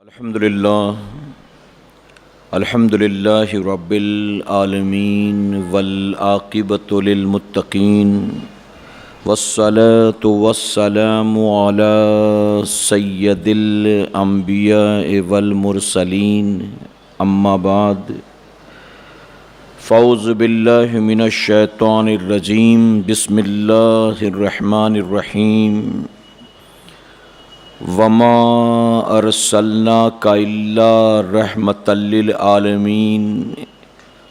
الحمد للہ رب العالمین والعاقبۃ للمتقین والصلاة والسلام علی سید الانبیاء والمرسلین اما بعد فاعوذ باللہ من الشیطان الرجیم بسم اللہ الرحمن الرحیم وما ارسلناک الا رحمۃ للعالمین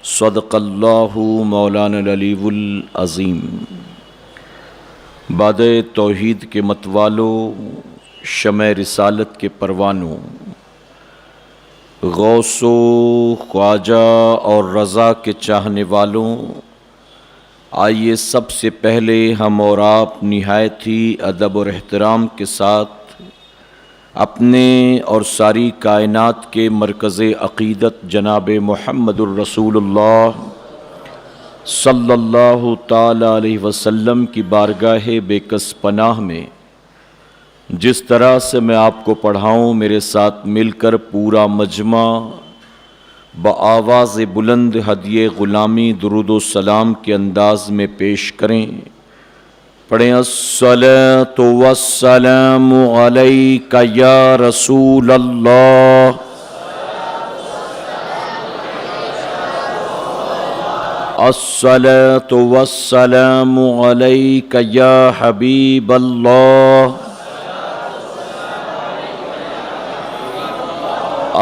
صدق اللہ مولانا العلی العظیم۔ باد توحید کے متوالوں، شمع رسالت کے پروانوں، غوث و خواجہ اور رضا کے چاہنے والوں، آئیے سب سے پہلے ہم اور آپ نہایت ہی ادب اور احترام کے ساتھ اپنے اور ساری کائنات کے مرکز عقیدت جناب محمد الرسول اللہ صلی اللہ تعالی علیہ وسلم کی بارگاہ بے کس پناہ میں جس طرح سے میں آپ کو پڑھاؤں میرے ساتھ مل کر پورا مجمع بآواز بلند ہدیہ غلامی درود و سلام کے انداز میں پیش کریں۔ پڑھیں الصلاۃ والسلام علیک یا رسول اللہ، الصلاۃ والسلام علیک یا حبیب اللہ،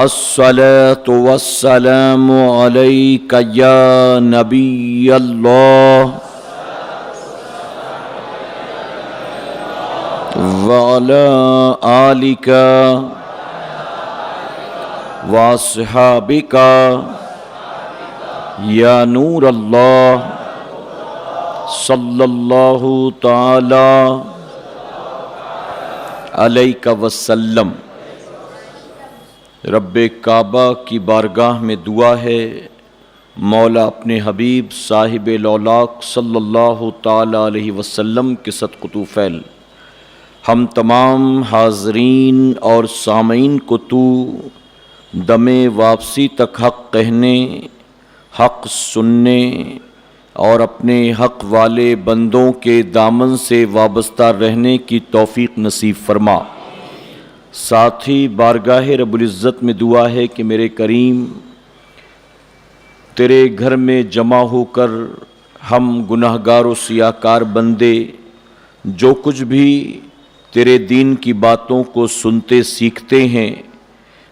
الصلاۃ والسلام علیک یا نبی اللہ وعلی آلک واصحابک یا نور اللہ صلی اللہ تعالی علیہ وسلم۔ رب کعبہ کی بارگاہ میں دعا ہے، مولا اپنے حبیب صاحب لولاک صلی اللہ تعالی علیہ وسلم کے صدقہ طوفیل ہم تمام حاضرین اور سامعین کو تو دم واپسی تک حق کہنے، حق سننے اور اپنے حق والے بندوں کے دامن سے وابستہ رہنے کی توفیق نصیب فرما۔ ساتھ ہی بارگاہ رب العزت میں دعا ہے کہ میرے کریم تیرے گھر میں جمع ہو کر ہم گناہگار و سیاہکار بندے جو کچھ بھی تیرے دین کی باتوں کو سنتے سیکھتے ہیں،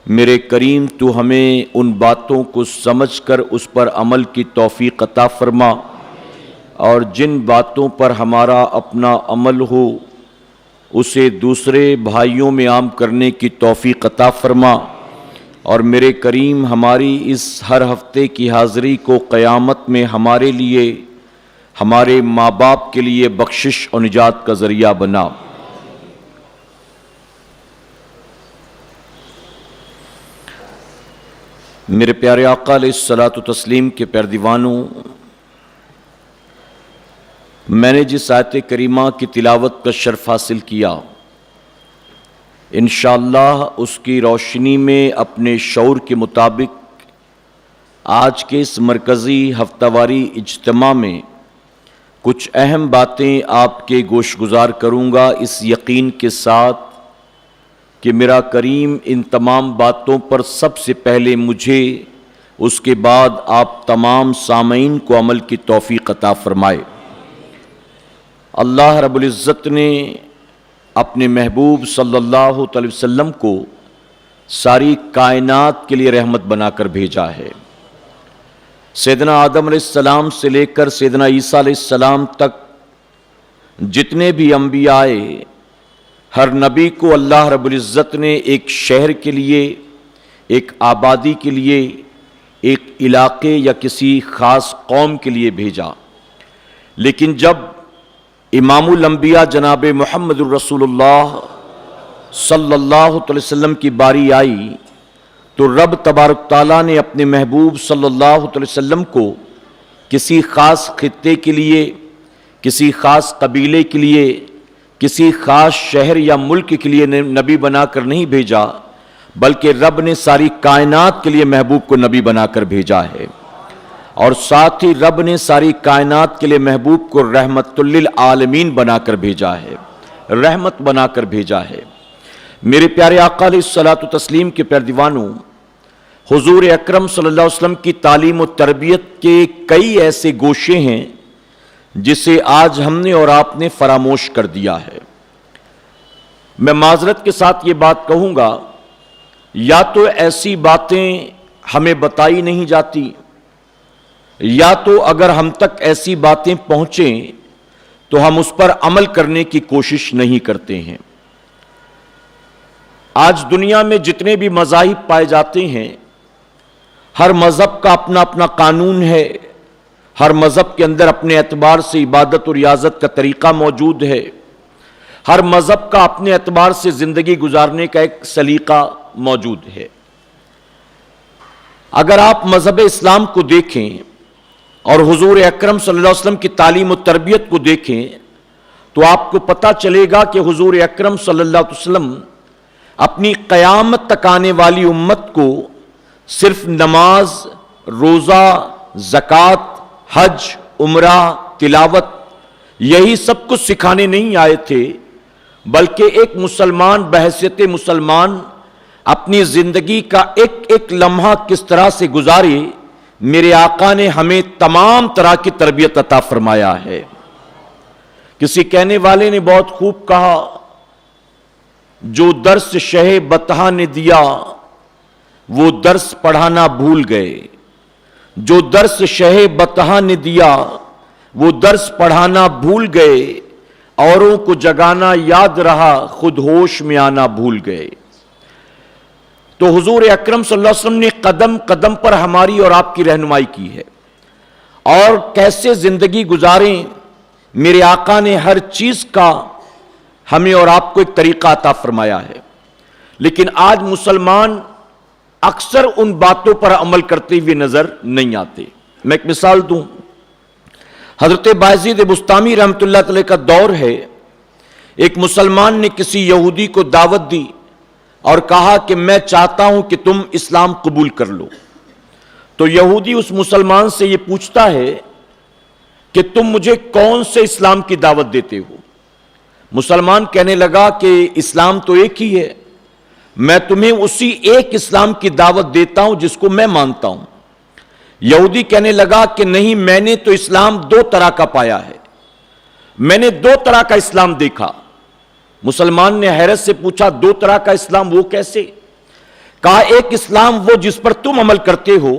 میرے کریم تو ہمیں ان باتوں کو سمجھ کر اس پر عمل کی توفیق عطا فرما، اور جن باتوں پر ہمارا اپنا عمل ہو اسے دوسرے بھائیوں میں عام کرنے کی توفیق عطا فرما، اور میرے کریم ہماری اس ہر ہفتے کی حاضری کو قیامت میں ہمارے لیے، ہمارے ماں باپ کے لیے بخشش اور نجات کا ذریعہ بنا۔ میرے پیارے آقا علیہ الصلاۃ والتسلیم کے پیارے دیوانوں، میں نے جس آیت کریمہ کی تلاوت کا شرف حاصل کیا، انشاءاللہ اس کی روشنی میں اپنے شعور کے مطابق آج کے اس مرکزی ہفتہ واری اجتماع میں کچھ اہم باتیں آپ کے گوش گزار کروں گا، اس یقین کے ساتھ کہ میرا کریم ان تمام باتوں پر سب سے پہلے مجھے، اس کے بعد آپ تمام سامعین کو عمل کی توفیق عطا فرمائے۔ اللہ رب العزت نے اپنے محبوب صلی اللہ علیہ وسلم کو ساری کائنات کے لیے رحمت بنا کر بھیجا ہے۔ سیدنا آدم علیہ السلام سے لے کر سیدنا عیسیٰ علیہ السلام تک جتنے بھی انبیاء آئے، ہر نبی کو اللہ رب العزت نے ایک شہر کے لیے، ایک آبادی کے لیے، ایک علاقے یا کسی خاص قوم کے لیے بھیجا، لیکن جب امام الانبیاء جناب محمد الرسول اللہ صلی اللہ علیہ وسلم کی باری آئی تو رب تبارک تعالیٰ نے اپنے محبوب صلی اللہ علیہ وسلم کو کسی خاص خطے کے لیے، کسی خاص قبیلے کے لیے، کسی خاص شہر یا ملک کے لیے نبی بنا کر نہیں بھیجا، بلکہ رب نے ساری کائنات کے لیے محبوب کو نبی بنا کر بھیجا ہے، اور ساتھ ہی رب نے ساری کائنات کے لیے محبوب کو رحمت للعالمین بنا کر بھیجا ہے، رحمت بنا کر بھیجا ہے۔ میرے پیارے آقا علیہ الصلوۃ والتسلیم کے پیارے دیوانوں، حضور اکرم صلی اللہ علیہ وسلم کی تعلیم و تربیت کے کئی ایسے گوشے ہیں جسے آج ہم نے اور آپ نے فراموش کر دیا ہے۔ میں معذرت کے ساتھ یہ بات کہوں گا، یا تو ایسی باتیں ہمیں بتائی نہیں جاتی، یا تو اگر ہم تک ایسی باتیں پہنچیں تو ہم اس پر عمل کرنے کی کوشش نہیں کرتے ہیں۔ آج دنیا میں جتنے بھی مذاہب پائے جاتے ہیں، ہر مذہب کا اپنا اپنا قانون ہے، ہر مذہب کے اندر اپنے اعتبار سے عبادت و ریاضت کا طریقہ موجود ہے، ہر مذہب کا اپنے اعتبار سے زندگی گزارنے کا ایک سلیقہ موجود ہے۔ اگر آپ مذہب اسلام کو دیکھیں اور حضور اکرم صلی اللہ علیہ وسلم کی تعلیم و تربیت کو دیکھیں تو آپ کو پتہ چلے گا کہ حضور اکرم صلی اللہ علیہ وسلم اپنی قیامت تک آنے والی امت کو صرف نماز، روزہ، زکوٰۃ، حج، عمرہ، تلاوت یہی سب کچھ سکھانے نہیں آئے تھے، بلکہ ایک مسلمان بحیثیت مسلمان اپنی زندگی کا ایک ایک لمحہ کس طرح سے گزارے، میرے آقا نے ہمیں تمام طرح کی تربیت عطا فرمایا ہے۔ کسی کہنے والے نے بہت خوب کہا، جو درس شہ بطحہ نے دیا وہ درس پڑھانا بھول گئے، جو درس شہ بطحہ نے دیا وہ درس پڑھانا بھول گئے، اوروں کو جگانا یاد رہا خود ہوش میں آنا بھول گئے۔ تو حضور اکرم صلی اللہ علیہ وسلم نے قدم قدم پر ہماری اور آپ کی رہنمائی کی ہے، اور کیسے زندگی گزاریں میرے آقا نے ہر چیز کا ہمیں اور آپ کو ایک طریقہ عطا فرمایا ہے۔ لیکن آج مسلمان اکثر ان باتوں پر عمل کرتے ہوئے نظر نہیں آتے۔ میں ایک مثال دوں، حضرت بایزید بسطامی رحمۃ اللہ علیہ کا دور ہے، ایک مسلمان نے کسی یہودی کو دعوت دی اور کہا کہ میں چاہتا ہوں کہ تم اسلام قبول کر لو۔ تو یہودی اس مسلمان سے یہ پوچھتا ہے کہ تم مجھے کون سے اسلام کی دعوت دیتے ہو؟ مسلمان کہنے لگا کہ اسلام تو ایک ہی ہے، میں تمہیں اسی ایک اسلام کی دعوت دیتا ہوں جس کو میں مانتا ہوں۔ یہودی کہنے لگا کہ نہیں، میں نے تو اسلام دو طرح کا پایا ہے، میں نے دو طرح کا اسلام دیکھا۔ مسلمان نے حیرت سے پوچھا، دو طرح کا اسلام وہ کیسے؟ کہا ایک اسلام وہ جس پر تم عمل کرتے ہو،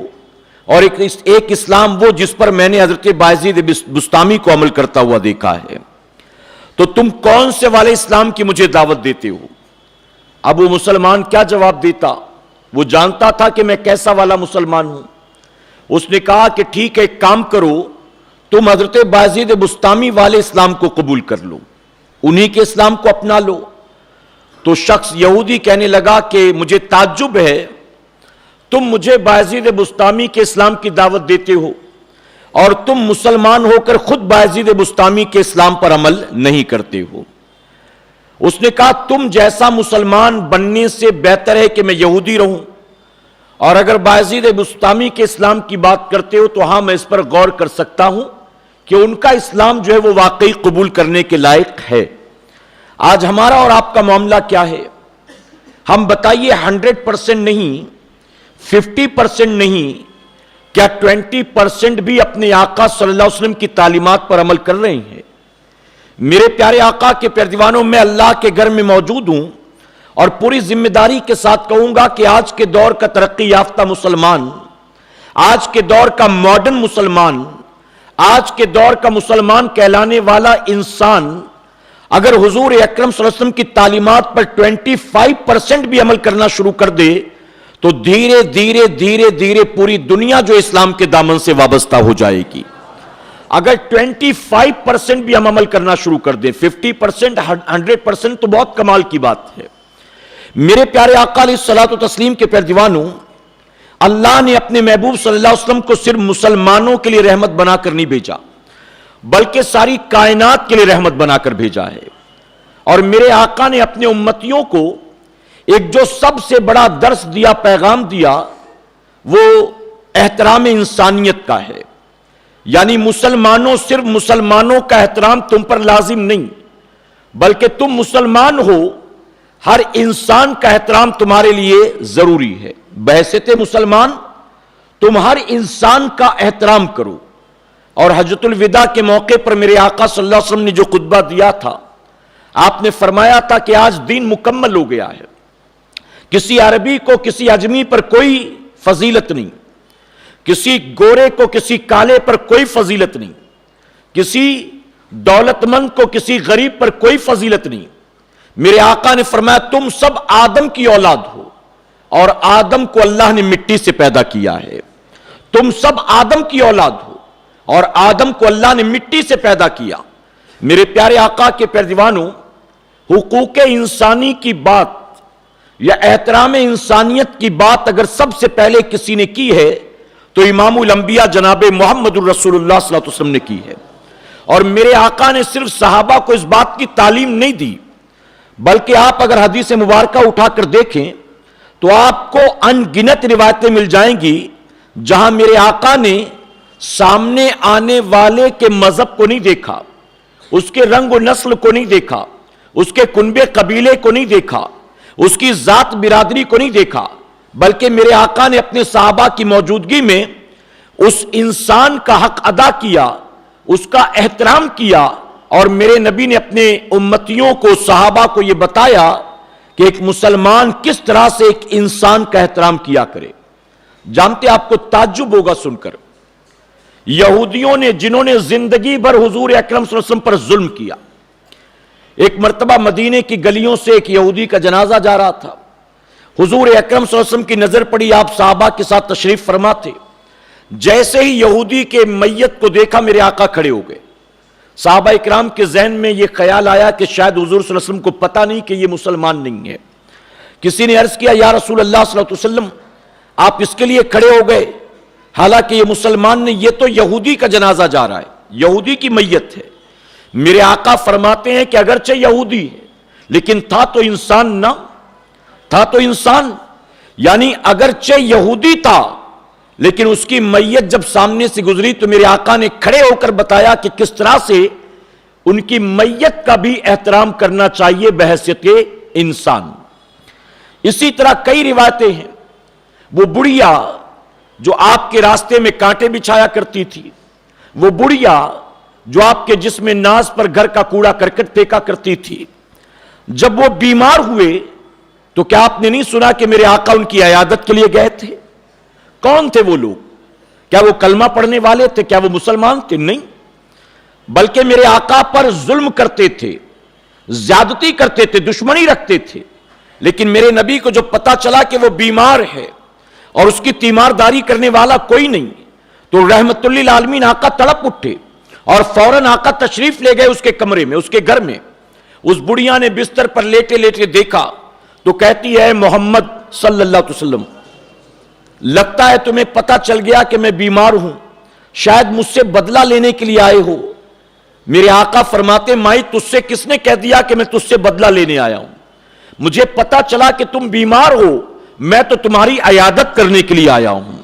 اور ایک اسلام وہ جس پر میں نے حضرت بایزید بسطامی کو عمل کرتا ہوا دیکھا ہے۔ تو تم کون سے والے اسلام کی مجھے دعوت دیتے ہو؟ اب وہ مسلمان کیا جواب دیتا؟ وہ جانتا تھا کہ میں کیسا والا مسلمان ہوں۔ اس نے کہا کہ ٹھیک ہے، ایک کام کرو، تم حضرت بایزید بسطامی والے اسلام کو قبول کر لو، انہی کے اسلام کو اپنا لو۔ تو شخص یہودی کہنے لگا کہ مجھے تعجب ہے، تم مجھے بایزید بسطامی کے اسلام کی دعوت دیتے ہو اور تم مسلمان ہو کر خود بایزید بسطامی کے اسلام پر عمل نہیں کرتے ہو۔ اس نے کہا تم جیسا مسلمان بننے سے بہتر ہے کہ میں یہودی رہوں، اور اگر بایزید بسطامی کے اسلام کی بات کرتے ہو تو ہاں میں اس پر غور کر سکتا ہوں کہ ان کا اسلام جو ہے وہ واقعی قبول کرنے کے لائق ہے۔ آج ہمارا اور آپ کا معاملہ کیا ہے؟ ہم بتائیے 100% نہیں، 50% نہیں، کیا 20% بھی اپنے آقا صلی اللہ علیہ وسلم کی تعلیمات پر عمل کر رہے ہیں؟ میرے پیارے آقا کے پیارے دیوانوں، میں اللہ کے گھر میں موجود ہوں اور پوری ذمہ داری کے ساتھ کہوں گا کہ آج کے دور کا ترقی یافتہ مسلمان، آج کے دور کا ماڈرن مسلمان، آج کے دور کا مسلمان کہلانے والا انسان اگر حضور اکرم صلی اللہ علیہ وسلم کی تعلیمات پر 25% بھی عمل کرنا شروع کر دے تو دھیرے دھیرے دھیرے دھیرے پوری دنیا جو اسلام کے دامن سے وابستہ ہو جائے گی۔ اگر 25% بھی ہم عمل کرنا شروع کر دیں، 50%، 100% تو بہت کمال کی بات ہے۔ میرے پیارے آقا علیہ الصلوۃ والتسلیم کے پیارے دیوانوں، اللہ نے اپنے محبوب صلی اللہ علیہ وسلم کو صرف مسلمانوں کے لیے رحمت بنا کر نہیں بھیجا، بلکہ ساری کائنات کے لیے رحمت بنا کر بھیجا ہے۔ اور میرے آقا نے اپنے امتیوں کو ایک جو سب سے بڑا درس دیا، پیغام دیا، وہ احترام انسانیت کا ہے. یعنی مسلمانوں، صرف مسلمانوں کا احترام تم پر لازم نہیں، بلکہ تم مسلمان ہو، ہر انسان کا احترام تمہارے لیے ضروری ہے. بحیثیت مسلمان تم ہر انسان کا احترام کرو. اور حجۃ الوداع کے موقع پر میرے آقا صلی اللہ علیہ وسلم نے جو خطبہ دیا تھا، آپ نے فرمایا تھا کہ آج دین مکمل ہو گیا ہے. کسی عربی کو کسی عجمی پر کوئی فضیلت نہیں، کسی گورے کو کسی کالے پر کوئی فضیلت نہیں، کسی دولت مند کو کسی غریب پر کوئی فضیلت نہیں. میرے آقا نے فرمایا تم سب آدم کی اولاد ہو، اور آدم کو اللہ نے مٹی سے پیدا کیا ہے. تم سب آدم کی اولاد ہو، اور آدم کو اللہ نے مٹی سے پیدا کیا. میرے پیارے آقا کے پیروانوں، حقوق انسانی کی بات یا احترام انسانیت کی بات اگر سب سے پہلے کسی نے کی ہے تو امام الانبیاء جناب محمد الرسول اللہ صلی اللہ علیہ وسلم نے کی ہے. اور میرے آقا نے صرف صحابہ کو اس بات کی تعلیم نہیں دی، بلکہ آپ اگر حدیث مبارکہ اٹھا کر دیکھیں تو آپ کو ان گنت روایتیں مل جائیں گی جہاں میرے آقا نے سامنے آنے والے کے مذہب کو نہیں دیکھا، اس کے رنگ و نسل کو نہیں دیکھا، اس کے کنبے قبیلے کو نہیں دیکھا، اس کی ذات برادری کو نہیں دیکھا، بلکہ میرے آقا نے اپنے صحابہ کی موجودگی میں اس انسان کا حق ادا کیا، اس کا احترام کیا. اور میرے نبی نے اپنے امتیوں کو، صحابہ کو یہ بتایا کہ ایک مسلمان کس طرح سے ایک انسان کا احترام کیا کرے. جانتے آپ کو تعجب ہوگا سن کر، یہودیوں نے جنہوں نے زندگی بھر حضور اکرم صلی اللہ علیہ وسلم پر ظلم کیا، ایک مرتبہ مدینے کی گلیوں سے ایک یہودی کا جنازہ جا رہا تھا. حضور اکرم صلی اللہ علیہ وسلم کی نظر پڑی، آپ صحابہ کے ساتھ تشریف فرما تھے. جیسے ہی یہودی کے میت کو دیکھا میرے آقا کھڑے ہو گئے. صحابہ اکرام کے ذہن میں یہ خیال آیا کہ شاید حضور صلی اللہ علیہ وسلم کو پتہ نہیں کہ یہ مسلمان نہیں ہے. کسی نے عرض کیا یا رسول اللہ صلی اللہ علیہ وسلم آپ اس کے لیے کھڑے ہو گئے حالانکہ یہ مسلمان نہیں، یہ تو یہودی کا جنازہ جا رہا ہے، یہودی کی میت ہے. میرے آقا فرماتے ہیں کہ اگرچہ یہودی ہے لیکن تھا تو انسان نہ، تھا تو انسان. یعنی اگرچہ یہودی تھا لیکن اس کی میت جب سامنے سے گزری تو میرے آقا نے کھڑے ہو کر بتایا کہ کس طرح سے ان کی میت کا بھی احترام کرنا چاہیے بحیثیت انسان. اسی طرح کئی روایتیں ہیں. وہ بڑھیا جو آپ کے راستے میں کانٹے بچھایا کرتی تھی، وہ بڑھیا جو آپ کے جسم ناز پر گھر کا کوڑا کرکٹ پھینکا کرتی تھی، جب وہ بیمار ہوئے تو کیا آپ نے نہیں سنا کہ میرے آقا ان کی عیادت کے لیے گئے تھے؟ کون تھے وہ لوگ؟ کیا وہ کلمہ پڑھنے والے تھے؟ کیا وہ مسلمان تھے؟ نہیں، بلکہ میرے آقا پر ظلم کرتے تھے، زیادتی کرتے تھے، دشمنی رکھتے تھے. لیکن میرے نبی کو جو پتا چلا کہ وہ بیمار ہے اور اس کی تیمارداری کرنے والا کوئی نہیں تو رحمت للعالمین آقا تڑپ اٹھے اور فوراً آقا تشریف لے گئے اس کے کمرے میں، اس کے گھر میں. اس بڑھیا نے بستر پر لیٹے لیٹے دیکھا تو کہتی ہے محمد صلی اللہ علیہ وسلم لگتا ہے تمہیں پتا چل گیا کہ میں بیمار ہوں، شاید مجھ سے بدلہ لینے کے لیے آئے ہو. میرے آقا فرماتے مائی تجھ سے کس نے کہہ دیا کہ میں تجھ سے بدلہ لینے آیا ہوں؟ مجھے پتا چلا کہ تم بیمار ہو، میں تو تمہاری عیادت کرنے کے لیے آیا ہوں،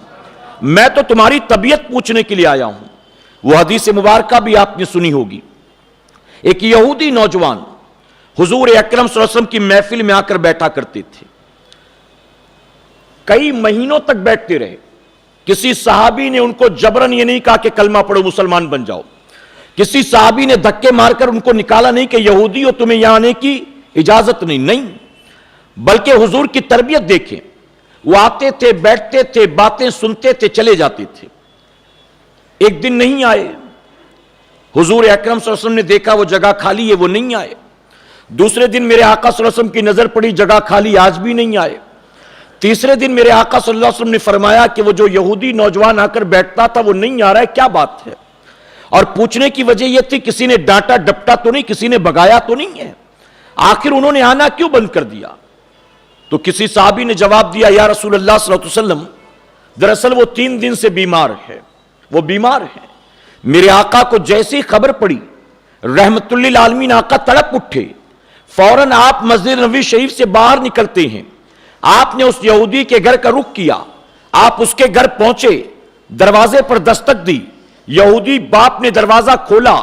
میں تو تمہاری طبیعت پوچھنے کے لیے آیا ہوں. وہ حدیث مبارکہ بھی آپ نے سنی ہوگی. ایک یہودی نوجوان حضور اکرم صلی اللہ علیہ وسلم کی محفل میں آ کر بیٹھا کرتے تھے، کئی مہینوں تک بیٹھتے رہے. کسی صحابی نے ان کو جبرن یہ نہیں کہا کہ کلمہ پڑھو مسلمان بن جاؤ، کسی صحابی نے دھکے مار کر ان کو نکالا نہیں کہ یہودی ہو تمہیں یہاں آنے کی اجازت نہیں، بلکہ حضور کی تربیت دیکھیں. وہ آتے تھے، بیٹھتے تھے، باتیں سنتے تھے، چلے جاتے تھے. ایک دن نہیں آئے، حضور اکرم صلی اللہ علیہ وسلم نے دیکھا وہ جگہ خالی ہے، وہ نہیں آئے. دوسرے دن میرے آقا صلی اللہ علیہ وسلم کی نظر پڑی، جگہ خالی، آج بھی نہیں آئے. تیسرے دن میرے آقا صلی اللہ علیہ وسلم نے فرمایا کہ وہ جو یہودی نوجوان آ کر بیٹھتا تھا وہ نہیں آ رہا ہے، کیا بات ہے؟ اور پوچھنے کی وجہ یہ تھی کسی نے ڈانٹا ڈپٹا تو نہیں، کسی نے بگایا تو نہیں ہے، آخر انہوں نے آنا کیوں بند کر دیا؟ تو کسی صحابی نے جواب دیا یا رسول اللہ صلی اللہ علیہ وسلم دراصل وہ 3 دن سے بیمار ہے، وہ بیمار ہے. میرے آقا کو جیسی خبر پڑی رحمت للعالمین آقا تڑپ اٹھے، فوراً آپ مسجد نبوی شریف سے باہر نکلتے ہیں آپ نے اس یہودی کے گھر کا رخ کیا، آپ اس کے گھر پہنچے، دروازے پر دستک دی، یہودی باپ نے دروازہ کھولا،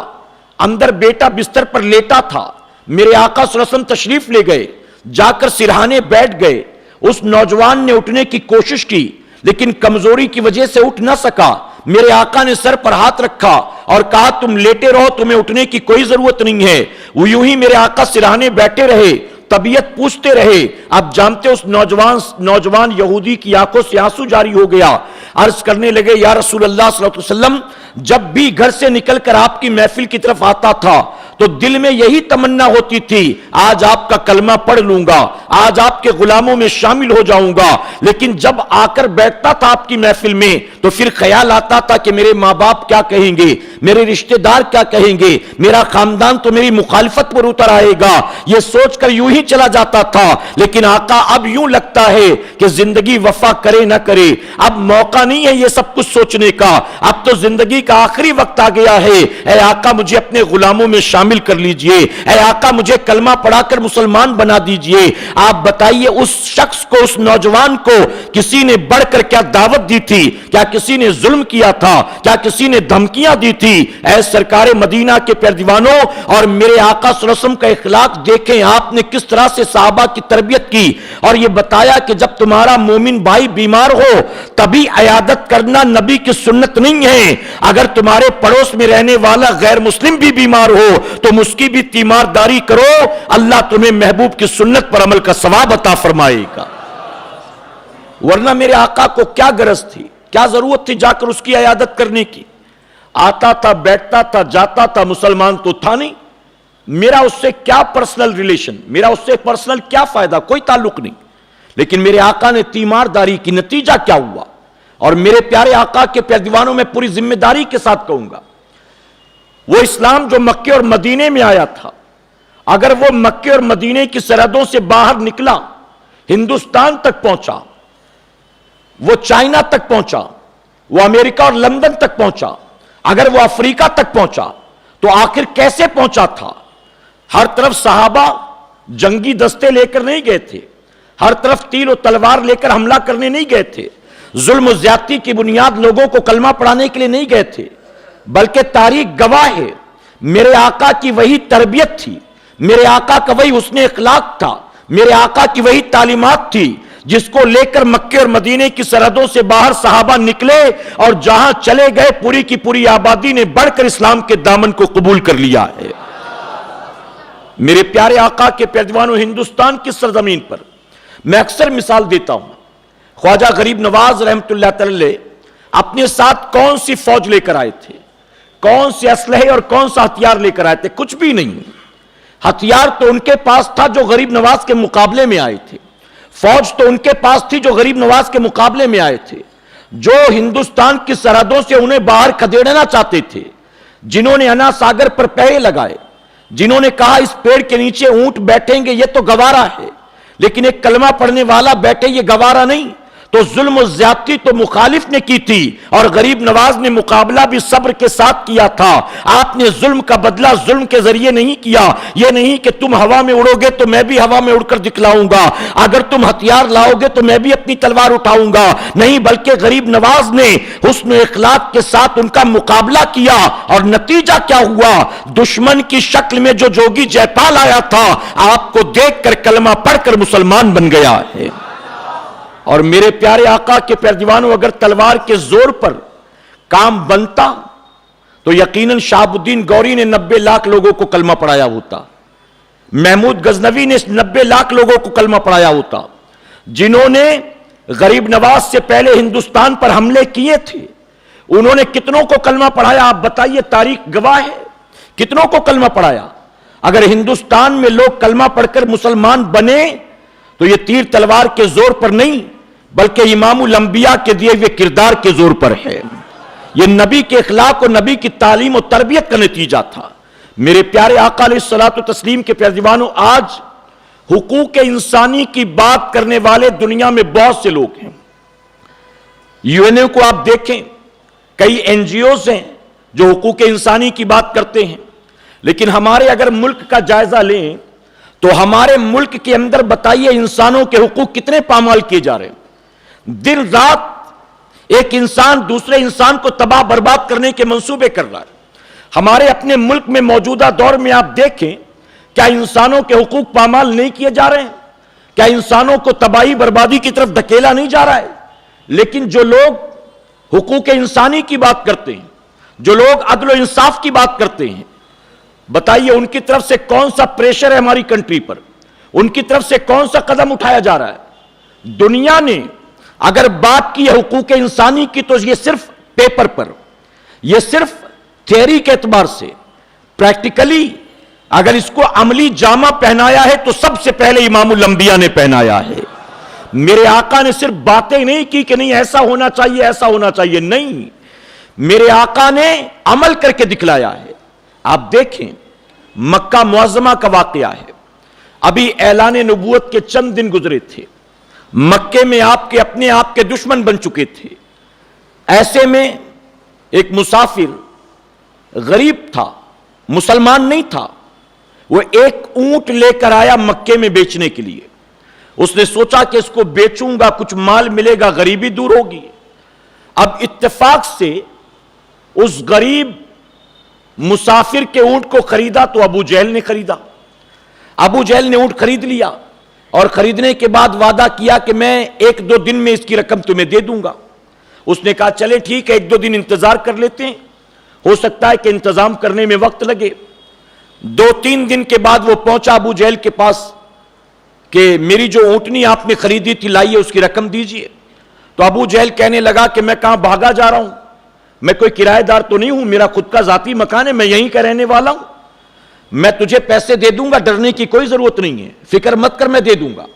اندر بیٹا بستر پر لیٹا تھا، میرے آقا صلی اللہ علیہ وسلم تشریف لے گئے، جا کر سرہانے بیٹھ گئے، اس نوجوان نے اٹھنے کی کوشش کی لیکن کمزوری کی وجہ سے اٹھ نہ سکا، میرے آقا نے سر پر ہاتھ رکھا اور کہا تم لیٹے رہو، تمہیں اٹھنے کی کوئی ضرورت نہیں ہے۔ وہ یوں ہی میرے آقا سرہانے بیٹھے رہے، طبیعت پوچھتے رہے۔ اب جانتے اس نوجوان یہودی کی آنکھوں سے آنسو جاری ہو گیا، عرض کرنے لگے یا رسول اللہ صلی اللہ علیہ وسلم، جب بھی گھر سے نکل کر آپ کی محفل کی طرف آتا تھا تو دل میں یہی تمنا ہوتی تھی آج آپ کا کلمہ پڑھ لوں گا، آج آپ کے غلاموں میں شامل ہو جاؤں گا، لیکن جب آ کر بیٹھتا تھا آپ کی محفل میں تو پھر خیال آتا تھا کہ میرے ماں باپ کیا کہیں گے، میرے رشتہ دار کیا کہیں گے، میرا خاندان تو میری مخالفت پر اتر آئے گا، یہ سوچ کر یوں ہی چلا جاتا تھا۔ لیکن آقا اب یوں لگتا ہے کہ زندگی وفا کرے نہ کرے، اب موقع نہیں ہے یہ سب کچھ سوچنے کا، اب تو زندگی کا آخری وقت آ گیا ہے، اے آقا مجھے اپنے غلاموں میں شامل کر لیجئے، اے آقا مجھے کلمہ پڑھا کر مسلمان بنا دیجئے۔ آپ بتائیے اس شخص کو، اس نوجوان کو کسی نے بڑھ کر کیا دعوت دی تھی؟ کیا کسی نے ظلم کیا تھا؟ کیا کسی نے دھمکیاں دی تھی؟ اے سرکار مدینہ کے پیارے دیوانوں، اور میرے آقا صلی اللہ علیہ وسلم کا اخلاق دیکھیں، آپ نے کس طرح سے صحابہ کی تربیت کی اور یہ بتایا کہ جب تمہارا مومن بھائی بیمار ہو تبھی عیادت کرنا نبی کی سنت نہیں ہے، اگر تمہارے پڑوس میں رہنے والا غیر مسلم بھی بیمار ہو تم اس کی بھی تیمارداری کرو، اللہ تمہیں محبوب کی سنت پر عمل کا ثواب عطا فرمائے گا۔ ورنہ میرے آقا کو کیا غرض تھی، کیا ضرورت تھی جا کر اس کی عیادت کرنے کی؟ آتا تھا، بیٹھتا تھا، جاتا تھا، مسلمان تو تھا نہیں، میرا اس سے کیا پرسنل ریلیشن، میرا اس سے پرسنل کیا فائدہ، کوئی تعلق نہیں۔ لیکن میرے آقا نے تیمارداری کی، نتیجہ کیا ہوا؟ اور میرے پیارے آقا کے پیارے دیوانوں میں پوری ذمہ داری کے ساتھ کہوں گا، وہ اسلام جو مکے اور مدینے میں آیا تھا، اگر وہ مکے اور مدینے کی سرحدوں سے باہر نکلا، ہندوستان تک پہنچا، وہ چائنا تک پہنچا، وہ امریکہ اور لندن تک پہنچا، اگر وہ افریقہ تک پہنچا تو آخر کیسے پہنچا تھا؟ ہر طرف صحابہ جنگی دستے لے کر نہیں گئے تھے، ہر طرف تیر و تلوار لے کر حملہ کرنے نہیں گئے تھے، ظلم و زیادتی کی بنیاد لوگوں کو کلمہ پڑھانے کے لیے نہیں گئے تھے، بلکہ تاریخ گواہ ہے میرے آقا کی وہی تربیت تھی، میرے آقا کا وہی حسن اخلاق تھا، میرے آقا کی وہی تعلیمات تھی جس کو لے کر مکے اور مدینے کی سرحدوں سے باہر صحابہ نکلے اور جہاں چلے گئے پوری کی پوری آبادی نے بڑھ کر اسلام کے دامن کو قبول کر لیا ہے۔ میرے پیارے آقا کے پیارے دیوانوں، ہندوستان کی سرزمین پر میں اکثر مثال دیتا ہوں، خواجہ غریب نواز رحمت اللہ تعالی اپنے ساتھ کون سی فوج لے کر آئے تھے، کون سے اسلحے اور کون سا ہتھیار لے کر آئے تھے؟ کچھ بھی نہیں۔ ہتھیار تو ان کے پاس تھا جو غریب نواز کے مقابلے میں آئے تھے، فوج تو ان کے پاس تھی جو غریب نواز کے مقابلے میں آئے تھے، جو ہندوستان کی سرحدوں سے انہیں باہر کھدیڑنا چاہتے تھے، جنہوں نے انا ساگر پر پہرے لگائے، جنہوں نے کہا اس پیڑ کے نیچے اونٹ بیٹھیں گے یہ تو گوارا ہے، لیکن ایک کلمہ پڑھنے والا بیٹھے یہ گوارا نہیں، تو ظلم و زیادتی تو مخالف نے کی تھی اور غریب نواز نے مقابلہ بھی صبر کے ساتھ کیا تھا۔ آپ نے ظلم کا بدلہ ظلم کے ذریعے نہیں کیا، یہ نہیں کہ تم ہوا میں اڑو گے تو میں بھی ہوا میں اڑ کر دکھلاؤں گا، اگر تم ہتھیار لاؤ گے تو میں بھی اپنی تلوار اٹھاؤں گا، نہیں، بلکہ غریب نواز نے حسن و اخلاق کے ساتھ ان کا مقابلہ کیا، اور نتیجہ کیا ہوا؟ دشمن کی شکل میں جو جوگی جے پال آیا تھا آپ کو دیکھ کر کلمہ پڑھ کر مسلمان بن گیا ہے۔ اور میرے پیارے آقا کے پیارے دیوانوں، اگر تلوار کے زور پر کام بنتا تو یقیناً شہاب الدین گوری نے 90 لاکھ لوگوں کو کلمہ پڑھایا ہوتا، محمود غزنوی نے 90 لاکھ لوگوں کو کلمہ پڑھایا ہوتا، جنہوں نے غریب نواز سے پہلے ہندوستان پر حملے کیے تھے، انہوں نے کتنوں کو کلمہ پڑھایا؟ آپ بتائیے، تاریخ گواہ ہے، کتنوں کو کلمہ پڑھایا؟ اگر ہندوستان میں لوگ کلمہ پڑھ کر مسلمان بنے تو یہ تیر تلوار کے زور پر نہیں بلکہ امام الانبیاء کے دیے ہوئے کردار کے زور پر ہے، یہ نبی کے اخلاق اور نبی کی تعلیم و تربیت کا نتیجہ تھا۔ میرے پیارے آقا علیہ الصلوۃ والتسلیم کے پیارے دیوانوں، آج حقوق انسانی کی بات کرنے والے دنیا میں بہت سے لوگ ہیں، یو این او کو آپ دیکھیں، کئی این جی اوز ہیں جو حقوق انسانی کی بات کرتے ہیں، لیکن ہمارے اگر ملک کا جائزہ لیں تو ہمارے ملک کے اندر بتائیے انسانوں کے حقوق کتنے پامال کیے جا رہے ہیں. دن رات ایک انسان دوسرے انسان کو تباہ برباد کرنے کے منصوبے کر رہا ہے. ہمارے اپنے ملک میں موجودہ دور میں آپ دیکھیں کیا انسانوں کے حقوق پامال نہیں کیے جا رہے ہیں؟ کیا انسانوں کو تباہی بربادی کی طرف دھکیلا نہیں جا رہا ہے؟ لیکن جو لوگ حقوق انسانی کی بات کرتے ہیں، جو لوگ عدل و انصاف کی بات کرتے ہیں، بتائیے ان کی طرف سے کون سا پریشر ہے ہماری کنٹری پر؟ ان کی طرف سے کون سا قدم اٹھایا جا رہا ہے؟ دنیا نے اگر بات کی ہے حقوق انسانی کی تو یہ صرف پیپر پر، یہ صرف تھیوری کے اعتبار سے. پریکٹیکلی اگر اس کو عملی جامہ پہنایا ہے تو سب سے پہلے امام الانبیاء نے پہنایا ہے. میرے آقا نے صرف باتیں نہیں کی کہ نہیں ایسا ہونا چاہیے ایسا ہونا چاہیے، نہیں، میرے آقا نے عمل کر کے دکھلایا ہے. آپ دیکھیں مکہ معظمہ کا واقعہ ہے، ابھی اعلان نبوت کے چند دن گزرے تھے، مکے میں آپ کے اپنے آپ کے دشمن بن چکے تھے. ایسے میں ایک مسافر غریب تھا، مسلمان نہیں تھا، وہ ایک اونٹ لے کر آیا مکے میں بیچنے کے لیے. اس نے سوچا کہ اس کو بیچوں گا کچھ مال ملے گا، غریبی دور ہوگی. اب اتفاق سے اس غریب مسافر کے اونٹ کو خریدا تو ابو جہل نے خریدا. ابو جہل نے اونٹ خرید لیا اور خریدنے کے بعد وعدہ کیا کہ میں 1-2 دن میں اس کی رقم تمہیں دے دوں گا. اس نے کہا چلے ٹھیک ہے 1-2 دن انتظار کر لیتے ہیں، ہو سکتا ہے کہ انتظام کرنے میں وقت لگے. 2-3 دن کے بعد وہ پہنچا ابو جہل کے پاس کہ میری جو اونٹنی آپ نے خریدی تھی لائیے اس کی رقم دیجئے. تو ابو جہل کہنے لگا کہ میں کہاں بھاگا جا رہا ہوں، میں کوئی کرایہ دار تو نہیں ہوں، میرا خود کا ذاتی مکان ہے، میں یہیں کا رہنے والا ہوں، میں تجھے پیسے دے دوں گا، ڈرنے کی کوئی ضرورت نہیں ہے، فکر مت کر میں دے دوں گا.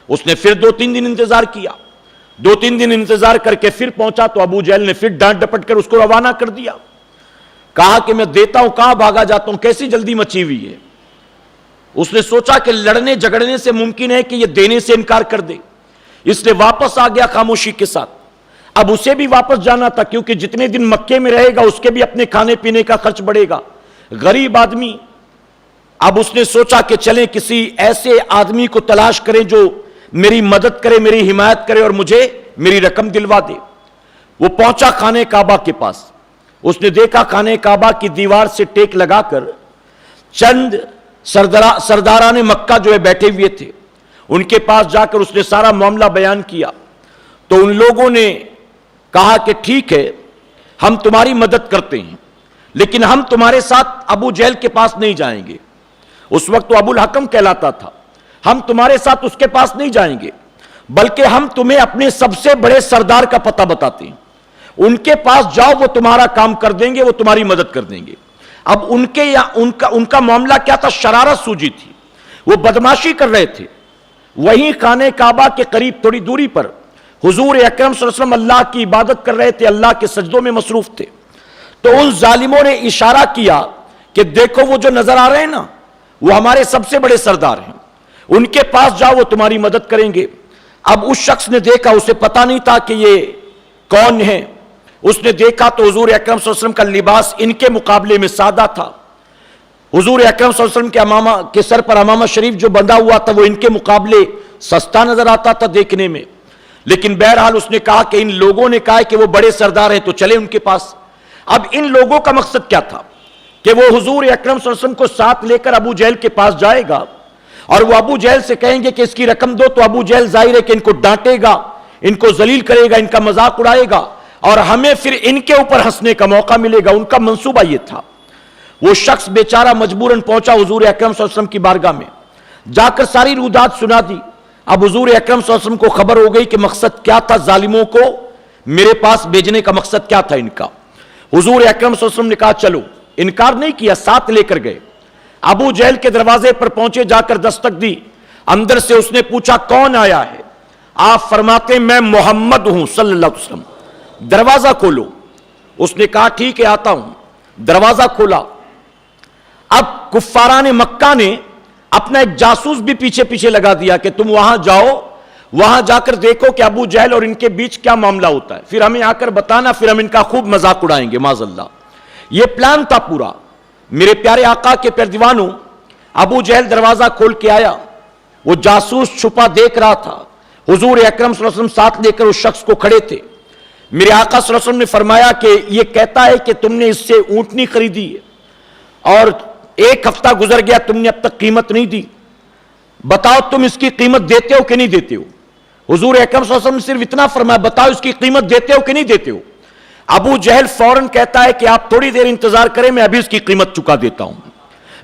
اس نے پھر 2-3 دن انتظار کیا. 2-3 دن انتظار کر کے پھر پہنچا تو ابو جہل نے پھر ڈانٹ ڈپٹ کر اس کو روانہ کر دیا. کہا کہ میں دیتا ہوں کہاں بھاگا جاتا ہوں، کیسی جلدی مچی ہوئی ہے. اس نے سوچا کہ لڑنے جھگڑنے سے ممکن ہے کہ یہ دینے سے انکار کر دے، اس نے واپس آ گیا خاموشی کے ساتھ. اب اسے بھی واپس جانا تھا کیونکہ جتنے دن مکے میں رہے گا اس کے بھی اپنے کھانے پینے کا خرچ بڑھے گا، غریب آدمی. اب اس نے سوچا کہ چلیں کسی ایسے آدمی کو تلاش کریں جو میری مدد کرے، میری حمایت کرے اور مجھے میری رقم دلوا دے. وہ پہنچا خانہ کعبہ کے پاس. اس نے دیکھا خانہ کعبہ کی دیوار سے ٹیک لگا کر چند سرداران مکہ جو ہے بیٹھے ہوئے تھے. ان کے پاس جا کر اس نے سارا معاملہ بیان کیا تو ان لوگوں نے کہا کہ ٹھیک ہے ہم تمہاری مدد کرتے ہیں لیکن ہم تمہارے ساتھ ابو جہل کے پاس نہیں جائیں گے. اس وقت تو ابو الحکم کہلاتا تھا. ہم تمہارے ساتھ اس کے پاس نہیں جائیں گے بلکہ ہم تمہیں اپنے سب سے بڑے سردار کا پتہ بتاتے ہیں، ان کے پاس جاؤ، وہ تمہارا کام کر دیں گے، وہ تمہاری مدد کر دیں گے. اب ان کا معاملہ کیا تھا؟ شرارت سوجی تھی، وہ بدماشی کر رہے تھے. وہیں خانہ کعبہ کے قریب تھوڑی دوری پر حضور اکرم صلی اللہ علیہ وسلم اللہ کی عبادت کر رہے تھے، اللہ کے سجدوں میں مصروف تھے. تو ان ظالموں نے اشارہ کیا کہ دیکھو وہ جو نظر آ رہے ہیں نا وہ ہمارے سب سے بڑے سردار ہیں، ان کے پاس جاؤ وہ تمہاری مدد کریں گے. اب اس شخص نے دیکھا، اسے پتا نہیں تھا کہ یہ کون ہے. اس نے دیکھا تو حضور اکرم صلی اللہ علیہ وسلم کا لباس ان کے مقابلے میں سادہ تھا. حضور اکرم صلی اللہ علیہ وسلم کے امامہ کے سر پر امامہ شریف جو بندھا ہوا تھا وہ ان کے مقابلے سستا نظر آتا تھا دیکھنے میں. لیکن بہرحال اس نے کہا کہ ان لوگوں نے کہا کہ وہ بڑے سردار ہیں تو چلے ان کے پاس. اب ان لوگوں کا مقصد کیا تھا کہ وہ حضور اکرم صلی اللہ علیہ وسلم کو ساتھ لے کر ابو جہل کے پاس جائے گا اور وہ ابو جہل سے کہیں گے کہ اس کی رقم دو، تو ابو جہل ظاہر ہے کہ ان کو ڈانٹے گا، ان کو ذلیل کرے گا، ان کا مذاق اڑائے گا اور ہمیں پھر ان کے اوپر ہنسنے کا موقع ملے گا. ان کا منصوبہ یہ تھا. وہ شخص بیچارہ مجبوراً پہنچا حضور اکرم صلی اللہ علیہ وسلم کی بارگاہ میں، جا کر ساری رودات سنا دی. اب حضور اکرم صلی اللہ علیہ وسلم کو خبر ہو گئی کہ مقصد کیا تھا، ظالموں کو میرے پاس بھیجنے کا مقصد کیا تھا ان کا. حضور اکرم صلی اللہ علیہ وسلم نے کہا چلو، انکار نہیں کیا، ساتھ لے کر گئے. ابو جہل کے دروازے پر پہنچے، جا کر دستک دی. اندر سے اس نے پوچھا کون آیا ہے؟ آپ فرماتے ہیں میں محمد ہوں صلی اللہ علیہ وسلم، دروازہ کھولو. اس نے کہا ٹھیک ہے آتا ہوں. دروازہ کھولا. اب کفاران مکہ نے اپنا ایک جاسوس بھی پیچھے پیچھے لگا دیا کہ تم وہاں جاؤ، وہاں جا کر دیکھو کہ ابو جہل اور ان کے بیچ کیا معاملہ ہوتا ہے، پھر ہمیں آ کر بتانا، پھر ہم ان کا خوب مذاق اڑائیں گے معاذ اللہ. یہ پلان تھا پورا. میرے پیارے آقا کے پیارے دیوانوں، ابو جہل دروازہ کھول کے آیا، وہ جاسوس چھپا دیکھ رہا تھا، حضور اکرم صلی اللہ علیہ وسلم ساتھ لے کر اس شخص کو کھڑے تھے۔ میرے آقا صلی اللہ علیہ وسلم نے فرمایا کہ یہ کہتا ہے کہ تم نے اس سے اونٹنی خریدی ہے اور 1 ہفتہ گزر گیا، تم نے اب تک قیمت نہیں دی، بتاؤ تم اس کی قیمت دیتے ہو کہ نہیں دیتے ہو؟ حضور اکرم صلی اللہ علیہ وسلم نے صرف اتنا فرمایا، بتاؤ اس کی قیمت دیتے ہو کہ نہیں دیتے ہو؟ ابو جہل فوراً کہتا ہے کہ آپ تھوڑی دیر انتظار کریں، میں ابھی اس کی قیمت چکا دیتا ہوں،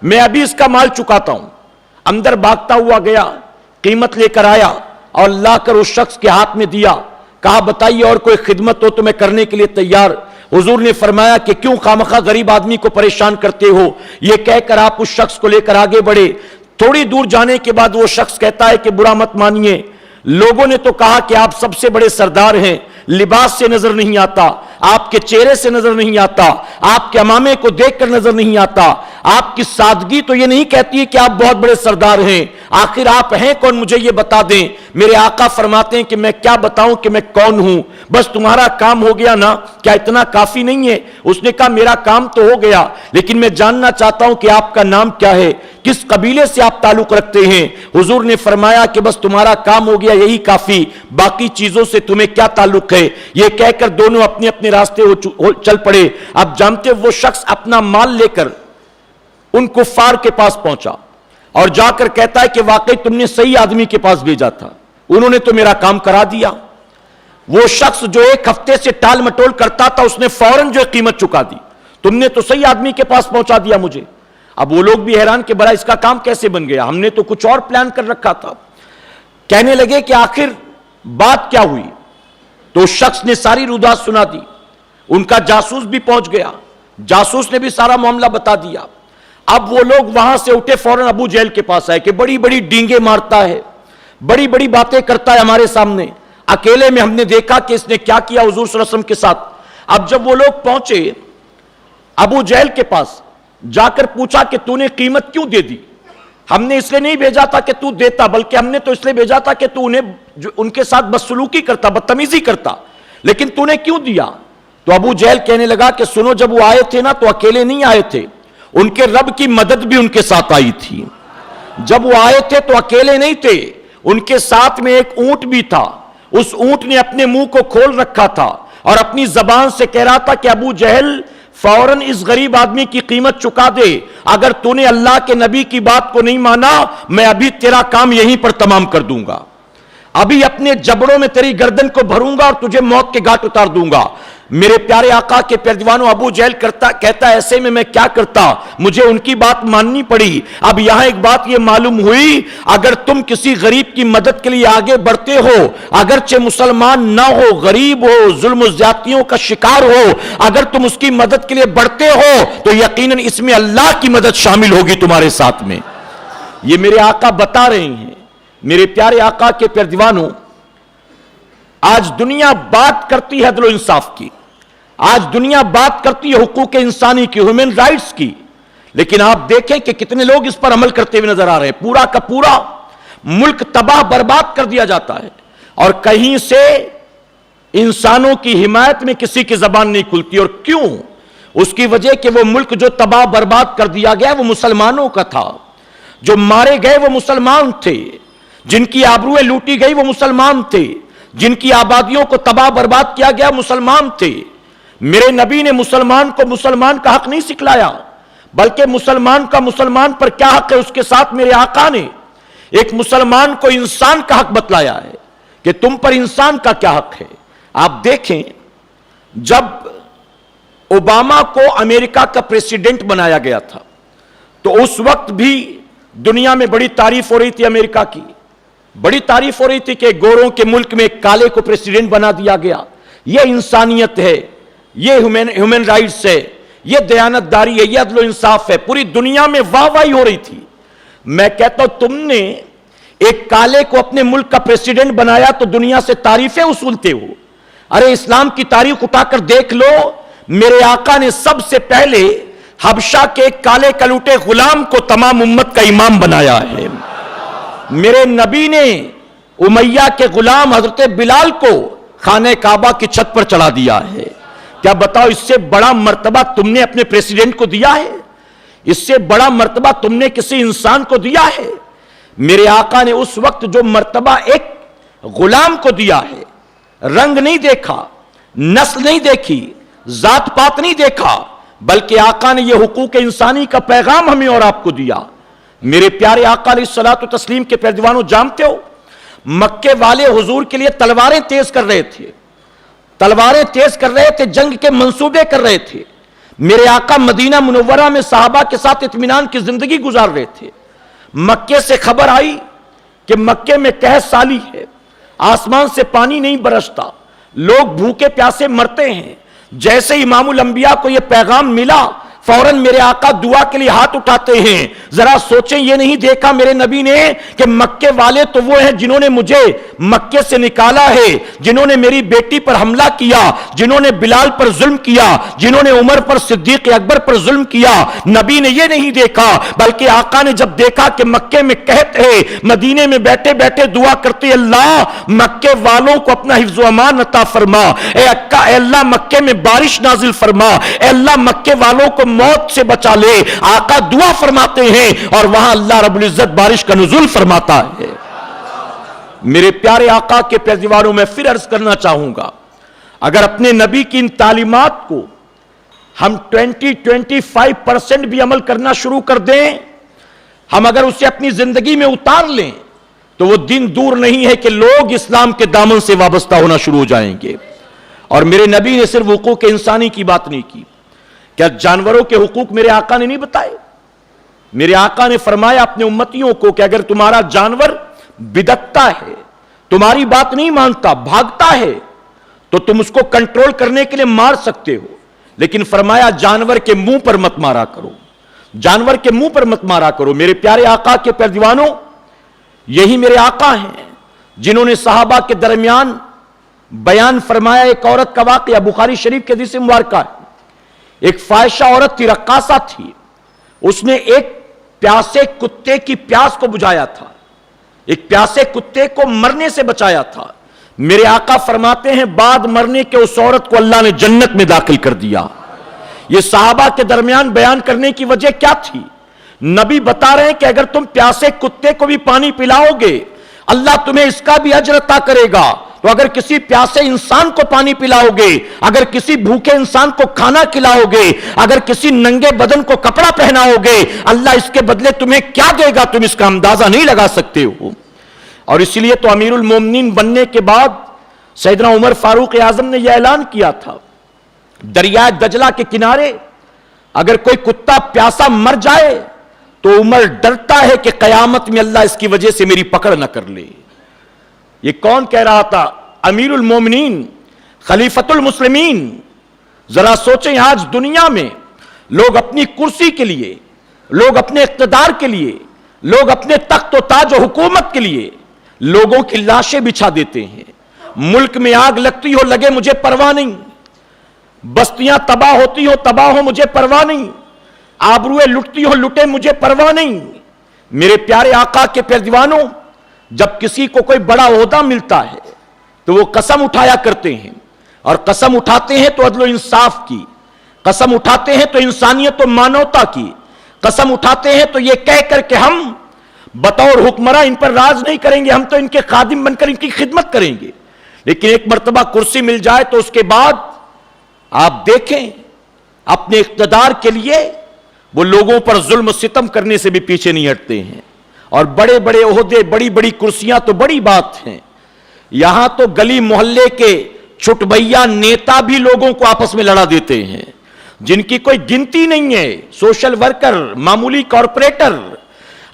میں ابھی اس کا مال چکاتا ہوں۔ اندر بھاگتا ہوا گیا، قیمت لے کر آیا اور لا کر اس شخص کے ہاتھ میں دیا، کہا بتائیے اور کوئی خدمت ہو تو میں کرنے کے لیے تیار۔ حضور نے فرمایا کہ کیوں خامخواہ غریب آدمی کو پریشان کرتے ہو؟ یہ کہہ کر آپ اس شخص کو لے کر آگے بڑھے۔ تھوڑی دور جانے کے بعد وہ شخص کہتا ہے کہ برا مت مانیے، لوگوں نے تو کہا کہ آپ سب سے بڑے سردار ہیں، لباس سے نظر نہیں آتا، آپ کے چہرے سے نظر نہیں آتا، آپ کے عمامے کو دیکھ کر نظر نہیں آتا، آپ کی سادگی تو یہ نہیں کہتی ہے کہ آپ بہت بڑے سردار ہیں، آخر آپ ہیں کون مجھے یہ بتا دیں۔ میرے آقا فرماتے ہیں کہ میں کیا بتاؤں کہ میں کون ہوں، بس تمہارا کام ہو گیا نا، کیا اتنا کافی نہیں ہے؟ اس نے کہا میرا کام تو ہو گیا، لیکن میں جاننا چاہتا ہوں کہ آپ کا نام کیا ہے، کس قبیلے سے آپ تعلق رکھتے ہیں؟ حضور نے فرمایا کہ بس تمہارا کام ہو گیا یہی کافی، باقی چیزوں سے تمہیں کیا تعلق ہے؟ یہ کہہ کر دونوں اپنے اپنے راستے چل پڑے۔ اب جانتے وہ شخص اپنا مال لے کر ان کفار کے پاس پہنچا اور جا کر کہتا ہے کہ واقعی تم نے صحیح آدمی کے پاس بھیجا تھا، انہوں نے تو میرا کام کرا دیا۔ وہ شخص جو 1 ہفتے سے ٹال مٹول کرتا تھا اس نے فوراً جو قیمت چکا دی، تم نے تو صحیح آدمی کے پاس پہنچا دیا مجھے۔ اب وہ لوگ بھی حیران کہ بڑا اس کا کام کیسے بن گیا، ہم نے تو کچھ اور پلان کر رکھا تھا۔ کہنے لگے کہ آخر بات کیا ہوئی؟ تو شخص نے ساری رودات سنا دی، ان کا جاسوس بھی پہنچ گیا، جاسوس نے بھی سارا معاملہ بتا دیا۔ اب وہ لوگ وہاں سے اٹھے فوراً ابو جہل کے پاس آئے کہ بڑی بڑی ڈینگیں مارتا ہے، بڑی بڑی باتیں کرتا ہے ہمارے سامنے، اکیلے میں ہم نے دیکھا کہ اس نے کیا کیا حضور صلی اللہ علیہ وسلم کے ساتھ۔ اب جب وہ لوگ پہنچے ابو جہل کے پاس، جا کر پوچھا کہ تو نے قیمت کیوں دے دی؟ ہم نے اس لیے نہیں بھیجا تھا کہ تو دیتا، بلکہ ہم نے تو اس لیے بھیجا تھا کہ تو ان کے ساتھ بدسلوکی کرتا، بدتمیزی کرتا، لیکن تو نے کیوں دیا؟ تو ابو جہل کہنے لگا کہ سنو، جب وہ آئے تھے نا تو اکیلے نہیں آئے تھے، ان کے رب کی مدد بھی ان کے ساتھ آئی تھی۔ جب وہ آئے تھے تو اکیلے نہیں تھے، ان کے ساتھ میں ایک اونٹ بھی تھا، اس اونٹ نے اپنے منہ کو کھول رکھا تھا اور اپنی زبان سے کہہ رہا تھا کہ ابو جہل فوراً اس غریب آدمی کی قیمت چکا دے، اگر تو نے اللہ کے نبی کی بات کو نہیں مانا میں ابھی تیرا کام یہیں پر تمام کر دوں گا، ابھی اپنے جبڑوں میں تیری گردن کو بھروں گا اور تجھے موت کے گھاٹ اتار دوں گا۔ میرے پیارے آقا کے پیارے دیوانوں، ابو جہل کہتا ایسے میں کیا کرتا، مجھے ان کی بات ماننی پڑی۔ اب یہاں ایک بات یہ معلوم ہوئی، اگر تم کسی غریب کی مدد کے لیے آگے بڑھتے ہو، اگرچہ مسلمان نہ ہو، غریب ہو، ظلم و زیادتیوں کا شکار ہو، اگر تم اس کی مدد کے لیے بڑھتے ہو تو یقیناً اس میں اللہ کی مدد شامل ہوگی تمہارے ساتھ میں۔ یہ میرے آقا بتا رہے ہیں۔ میرے پیارے آقا کے پیارے دیوانوں، آج دنیا بات کرتی ہے عدل و انصاف کی، آج دنیا بات کرتی ہے حقوق انسانی کی، ہیومن رائٹس کی، لیکن آپ دیکھیں کہ کتنے لوگ اس پر عمل کرتے ہوئے نظر آ رہے ہیں۔ پورا کا پورا ملک تباہ برباد کر دیا جاتا ہے اور کہیں سے انسانوں کی حمایت میں کسی کی زبان نہیں کھلتی۔ اور کیوں؟ اس کی وجہ کہ وہ ملک جو تباہ برباد کر دیا گیا وہ مسلمانوں کا تھا، جو مارے گئے وہ مسلمان تھے، جن کی آبروئیں لوٹی گئی وہ مسلمان تھے، جن کی آبادیوں کو تباہ برباد کیا گیا مسلمان تھے۔ میرے نبی نے مسلمان کو مسلمان کا حق نہیں سکھلایا، بلکہ مسلمان کا مسلمان پر کیا حق ہے اس کے ساتھ میرے آقا نے ایک مسلمان کو انسان کا حق بتلایا ہے کہ تم پر انسان کا کیا حق ہے۔ آپ دیکھیں، جب اوباما کو امریکہ کا پریزیڈنٹ بنایا گیا تھا تو اس وقت بھی دنیا میں بڑی تعریف ہو رہی تھی، امریکہ کی بڑی تعریف ہو رہی تھی کہ گوروں کے ملک میں ایک کالے کو پریزیڈنٹ بنا دیا گیا، یہ انسانیت ہے، یہ ہیومن رائٹس ہے، یہ دیانتداری ہے، یہ عدل و انصاف ہے۔ پوری دنیا میں واہ واہی ہو رہی تھی۔ میں کہتا ہوں تم نے ایک کالے کو اپنے ملک کا پریزیڈنٹ بنایا تو دنیا سے تعریفیں وصولتے ہو۔ ارے اسلام کی تاریخ اٹھا کر دیکھ لو، میرے آقا نے سب سے پہلے حبشہ کے ایک کالے کلوٹے غلام کو تمام امت کا امام بنایا ہے۔ میرے نبی نے امیہ کے غلام حضرت بلال کو خانہ کعبہ کی چھت پر چڑھا دیا ہے۔ کیا بتاؤ اس سے بڑا مرتبہ تم نے اپنے پریزیڈنٹ کو دیا ہے؟ اس سے بڑا مرتبہ تم نے کسی انسان کو دیا ہے؟ میرے آقا نے اس وقت جو مرتبہ ایک غلام کو دیا ہے، رنگ نہیں دیکھا، نسل نہیں دیکھی، ذات پات نہیں دیکھا، بلکہ آقا نے یہ حقوق انسانی کا پیغام ہمیں اور آپ کو دیا۔ میرے پیارے آقا علیہ الصلوۃ والتسلیم کے پیروانوں، جانتے ہو مکے والے حضور کے لیے تلواریں تیز کر رہے تھے، تلواریں تیز کر رہے تھے، جنگ کے منصوبے کر رہے تھے۔ میرے آقا مدینہ منورہ میں صحابہ کے ساتھ اطمینان کی زندگی گزار رہے تھے۔ مکے سے خبر آئی کہ مکے میں قحط سالی ہے، آسمان سے پانی نہیں برستا، لوگ بھوکے پیاسے مرتے ہیں۔ جیسے امام الانبیاء کو یہ پیغام ملا، فوراً میرے آقا دعا کے لیے ہاتھ اٹھاتے ہیں۔ ذرا سوچیں، یہ نہیں دیکھا میرے نبی نے کہ مکے والے تو وہ ہیں جنہوں نے مجھے مکے سے نکالا ہے، جنہوں نے میری بیٹی پر حملہ کیا، جنہوں نے بلال پر ظلم کیا، جنہوں نے عمر پر، صدیق اکبر پر ظلم کیا۔ نبی نے یہ نہیں دیکھا، بلکہ آقا نے جب دیکھا کہ مکے میں قحط ہے، مدینے میں بیٹھے بیٹھے دعا کرتے، اللہ مکے والوں کو اپنا حفظ و امان عطا فرما، اے اللہ مکے میں بارش نازل فرما، اے اللہ مکے والوں کو موت سے بچا لے۔ آقا دعا فرماتے ہیں اور وہاں اللہ رب العزت بارش کا نزول فرماتا ہے۔ میرے پیارے آقا کے پیروانوں، میں پھر عرض کرنا چاہوں گا، اگر اپنے نبی کی ان تعلیمات کو ہم 25% بھی عمل کرنا شروع کر دیں، ہم اگر اسے اپنی زندگی میں اتار لیں، تو وہ دن دور نہیں ہے کہ لوگ اسلام کے دامن سے وابستہ ہونا شروع ہو جائیں گے۔ اور میرے نبی نے صرف حقوق انسانی کی بات نہیں کی، کیا جانوروں کے حقوق میرے آقا نے نہیں بتائے؟ میرے آقا نے فرمایا اپنے امتیوں کو کہ اگر تمہارا جانور بدکتا ہے، تمہاری بات نہیں مانتا، بھاگتا ہے، تو تم اس کو کنٹرول کرنے کے لیے مار سکتے ہو، لیکن فرمایا جانور کے منہ پر مت مارا کرو، جانور کے منہ پر مت مارا کرو۔ میرے پیارے آقا کے پیروانوں، یہی میرے آقا ہیں جنہوں نے صحابہ کے درمیان بیان فرمایا ایک عورت کا واقعہ، بخاری شریف کے حدیث مبارکہ ہے۔ ایک فاحشہ عورت تھی، رقاصہ تھی، اس نے ایک پیاسے کتے کی پیاس کو بجھایا تھا، ایک پیاسے کتے کو مرنے سے بچایا تھا۔ میرے آقا فرماتے ہیں بعد مرنے کے اس عورت کو اللہ نے جنت میں داخل کر دیا۔ یہ صحابہ کے درمیان بیان کرنے کی وجہ کیا تھی؟ نبی بتا رہے ہیں کہ اگر تم پیاسے کتے کو بھی پانی پلاؤ گے، اللہ تمہیں اس کا بھی اجر عطا کرے گا۔ تو اگر کسی پیاسے انسان کو پانی پلاؤ گے، اگر کسی بھوکے انسان کو کھانا کھلاؤ گے، اگر کسی ننگے بدن کو کپڑا پہناؤ گے، اللہ اس کے بدلے تمہیں کیا دے گا، تم اس کا اندازہ نہیں لگا سکتے ہو۔ اور اسی لیے تو امیر المومنین بننے کے بعد سیدنا عمر فاروق اعظم نے یہ اعلان کیا تھا، دریائے دجلہ کے کنارے اگر کوئی کتا پیاسا مر جائے تو عمر ڈرتا ہے کہ قیامت میں اللہ اس کی وجہ سے میری پکڑ نہ کر لے۔ یہ کون کہہ رہا تھا؟ امیر المومنین، خلیفۃ المسلمین۔ ذرا سوچیں، آج دنیا میں لوگ اپنی کرسی کے لیے، لوگ اپنے اقتدار کے لیے، لوگ اپنے تخت و تاج و حکومت کے لیے لوگوں کی لاشیں بچھا دیتے ہیں۔ ملک میں آگ لگتی ہو لگے، مجھے پرواہ نہیں، بستیاں تباہ ہوتی ہو تباہ ہو، مجھے پرواہ نہیں، آبروئیں لٹتی ہو لٹے، مجھے پرواہ نہیں۔ میرے پیارے آقا کے پیروانوں، جب کسی کو کوئی بڑا عہدہ ملتا ہے تو وہ قسم اٹھایا کرتے ہیں، اور قسم اٹھاتے ہیں تو عدل و انصاف کی، قسم اٹھاتے ہیں تو انسانیت و مانوتا کی، قسم اٹھاتے ہیں تو یہ کہہ کر کہ ہم بطور حکمراں ان پر راج نہیں کریں گے، ہم تو ان کے خادم بن کر ان کی خدمت کریں گے۔ لیکن ایک مرتبہ کرسی مل جائے تو اس کے بعد آپ دیکھیں اپنے اقتدار کے لیے وہ لوگوں پر ظلم و ستم کرنے سے بھی پیچھے نہیں ہٹتے ہیں۔ اور بڑے بڑے عہدے، بڑی بڑی کرسیاں تو بڑی بات ہیں، یہاں تو گلی محلے کے چھٹبھیا نیتا بھی لوگوں کو آپس میں لڑا دیتے ہیں، جن کی کوئی گنتی نہیں ہے۔ سوشل ورکر، معمولی کارپوریٹر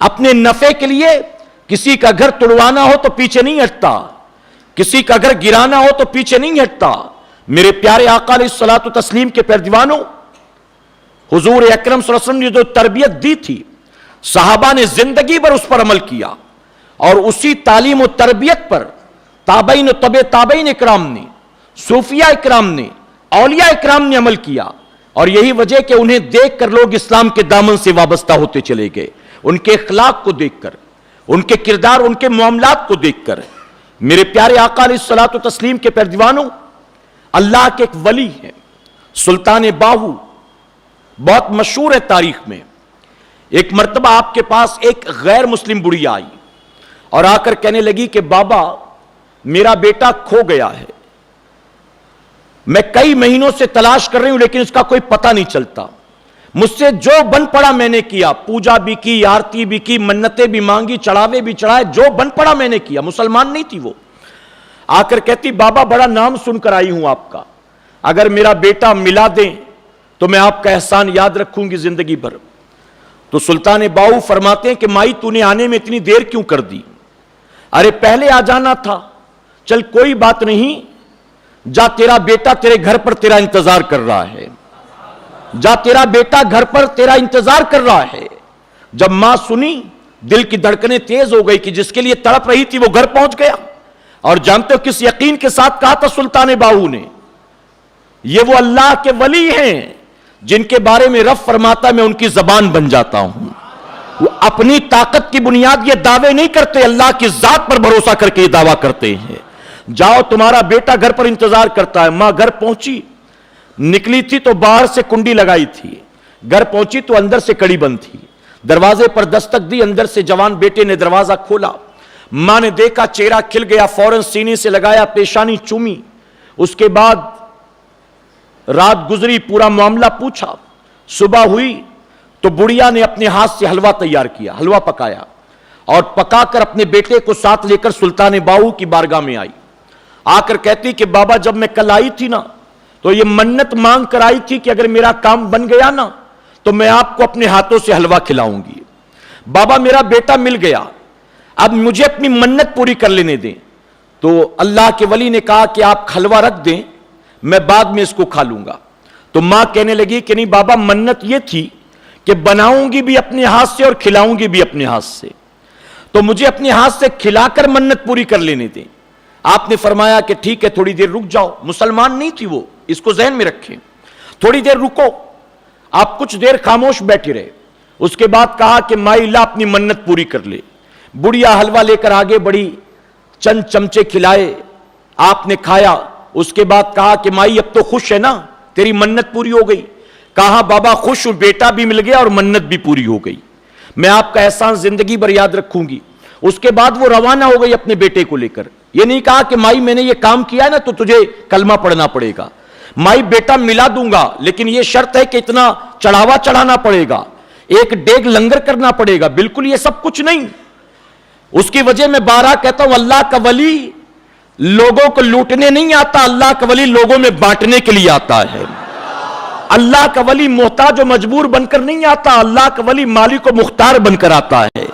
اپنے نفع کے لیے کسی کا گھر توڑوانا ہو تو پیچھے نہیں ہٹتا، کسی کا گھر گرانا ہو تو پیچھے نہیں ہٹتا۔ میرے پیارے آقا علیہ الصلوۃ والتسلیم کے پیروانوں، حضور اکرم صلی اللہ علیہ وسلم نے جو تربیت دی تھی، صحابہ نے زندگی بھر اس پر عمل کیا، اور اسی تعلیم و تربیت پر تابعین و تبع تابعین اکرام نے، صوفیاء اکرام نے، اولیاء اکرام نے عمل کیا۔ اور یہی وجہ کہ انہیں دیکھ کر لوگ اسلام کے دامن سے وابستہ ہوتے چلے گئے، ان کے اخلاق کو دیکھ کر، ان کے کردار، ان کے معاملات کو دیکھ کر۔ میرے پیارے آقا علیہ الصلوۃ والتسلیم کے پیروانوں، اللہ کے ایک ولی ہیں، سلطان باہو، بہت مشہور ہے تاریخ میں۔ ایک مرتبہ آپ کے پاس ایک غیر مسلم بڑھیا آئی اور آ کر کہنے لگی کہ بابا میرا بیٹا کھو گیا ہے، میں کئی مہینوں سے تلاش کر رہی ہوں لیکن اس کا کوئی پتہ نہیں چلتا، مجھ سے جو بن پڑا میں نے کیا، پوجا بھی کی، آرتی بھی کی، منتیں بھی مانگی، چڑھاوے بھی چڑھائے، جو بن پڑا میں نے کیا۔ مسلمان نہیں تھی وہ، آ کر کہتی بابا بڑا نام سن کر آئی ہوں آپ کا، اگر میرا بیٹا ملا دیں تو میں آپ کا احسان یاد رکھوں گی زندگی بھر۔ تو سلطان باؤ فرماتے ہیں کہ مائی تو نے آنے میں اتنی دیر کیوں کر دی؟ ارے پہلے آ جانا تھا، چل کوئی بات نہیں، جا تیرا بیٹا تیرے گھر پر تیرا انتظار کر رہا ہے، جا تیرا بیٹا گھر پر تیرا انتظار کر رہا ہے۔ جب ماں سنی دل کی دھڑکنیں تیز ہو گئی کہ جس کے لیے تڑپ رہی تھی وہ گھر پہنچ گیا۔ اور جانتے ہو کس یقین کے ساتھ کہا تھا سلطان باہو نے؟ یہ وہ اللہ کے ولی ہیں جن کے بارے میں رب فرماتا ہے میں ان کی زبان بن جاتا ہوں۔ وہ اپنی طاقت کی بنیاد یہ دعوے نہیں کرتے، اللہ کی ذات پر بھروسہ کر کے یہ دعویٰ کرتے ہیں۔ جاؤ تمہارا بیٹا گھر پر انتظار کرتا ہے۔ ماں گھر پہنچی، نکلی تھی تو باہر سے کنڈی لگائی تھی، گھر پہنچی تو اندر سے کڑی بند تھی، دروازے پر دستک دی، اندر سے جوان بیٹے نے دروازہ کھولا۔ ماں نے دیکھا چہرہ کھل گیا، فوراً سینے سے لگایا، پیشانی چومی۔ اس کے بعد رات گزری، پورا معاملہ پوچھا۔ صبح ہوئی تو بڑھیا نے اپنے ہاتھ سے حلوہ تیار کیا، حلوہ پکایا اور پکا کر اپنے بیٹے کو ساتھ لے کر سلطان باہو کی بارگاہ میں آئی۔ آ کر کہتی کہ بابا جب میں کل آئی تھی نا تو یہ منت مانگ کر آئی تھی کہ اگر میرا کام بن گیا نا تو میں آپ کو اپنے ہاتھوں سے حلوہ کھلاؤں گی۔ بابا میرا بیٹا مل گیا، اب مجھے اپنی منت پوری کر لینے دیں۔ تو اللہ کے ولی نے کہا کہ آپ حلوہ رکھ دیں، میں بعد میں اس کو کھا لوں گا۔ تو ماں کہنے لگی کہ نہیں بابا، منت یہ تھی کہ بناؤں گی بھی اپنے ہاتھ سے اور کھلاؤں گی بھی اپنے ہاتھ سے، تو مجھے اپنے ہاتھ سے کھلا کر منت پوری کر لینے دیں۔ آپ نے فرمایا کہ ٹھیک ہے تھوڑی دیر رک جاؤ۔ مسلمان نہیں تھی وہ، اس کو ذہن میں رکھیں، تھوڑی دیر رکو۔ آپ کچھ دیر خاموش بیٹھے رہے، اس کے بعد کہا کہ مائی لا اپنی منت پوری کر لے۔ بڑھیا حلوہ لے کر آگے بڑھی، چند چمچے کھلائے، آپ نے کھایا۔ اس کے بعد کہا کہ مائی اب تو خوش ہے نا، تیری منت پوری ہو گئی؟ کہا بابا خوش ہوں، بیٹا بھی مل گیا اور منت بھی پوری ہو گئی، میں آپ کا احسان زندگی بھر یاد رکھوں گی۔ اس کے بعد وہ روانہ ہو گئی اپنے بیٹے کو لے کر۔ یہ نہیں کہا کہ مائی میں نے یہ کام کیا ہے نا تو تجھے کلمہ پڑھنا پڑے گا، مائی بیٹا ملا دوں گا لیکن یہ شرط ہے کہ اتنا چڑھاوا چڑھانا پڑے گا، ایک ڈیگ لنگر کرنا پڑے گا۔ بالکل یہ سب کچھ نہیں۔ اس کی وجہ میں بارہ کہتا ہوں اللہ کا ولی لوگوں کو لوٹنے نہیں آتا، اللہ کا ولی لوگوں میں بانٹنے کے لیے آتا ہے۔ اللہ کا ولی محتاج و مجبور بن کر نہیں آتا، اللہ کا ولی مالک و مختار بن کر آتا ہے۔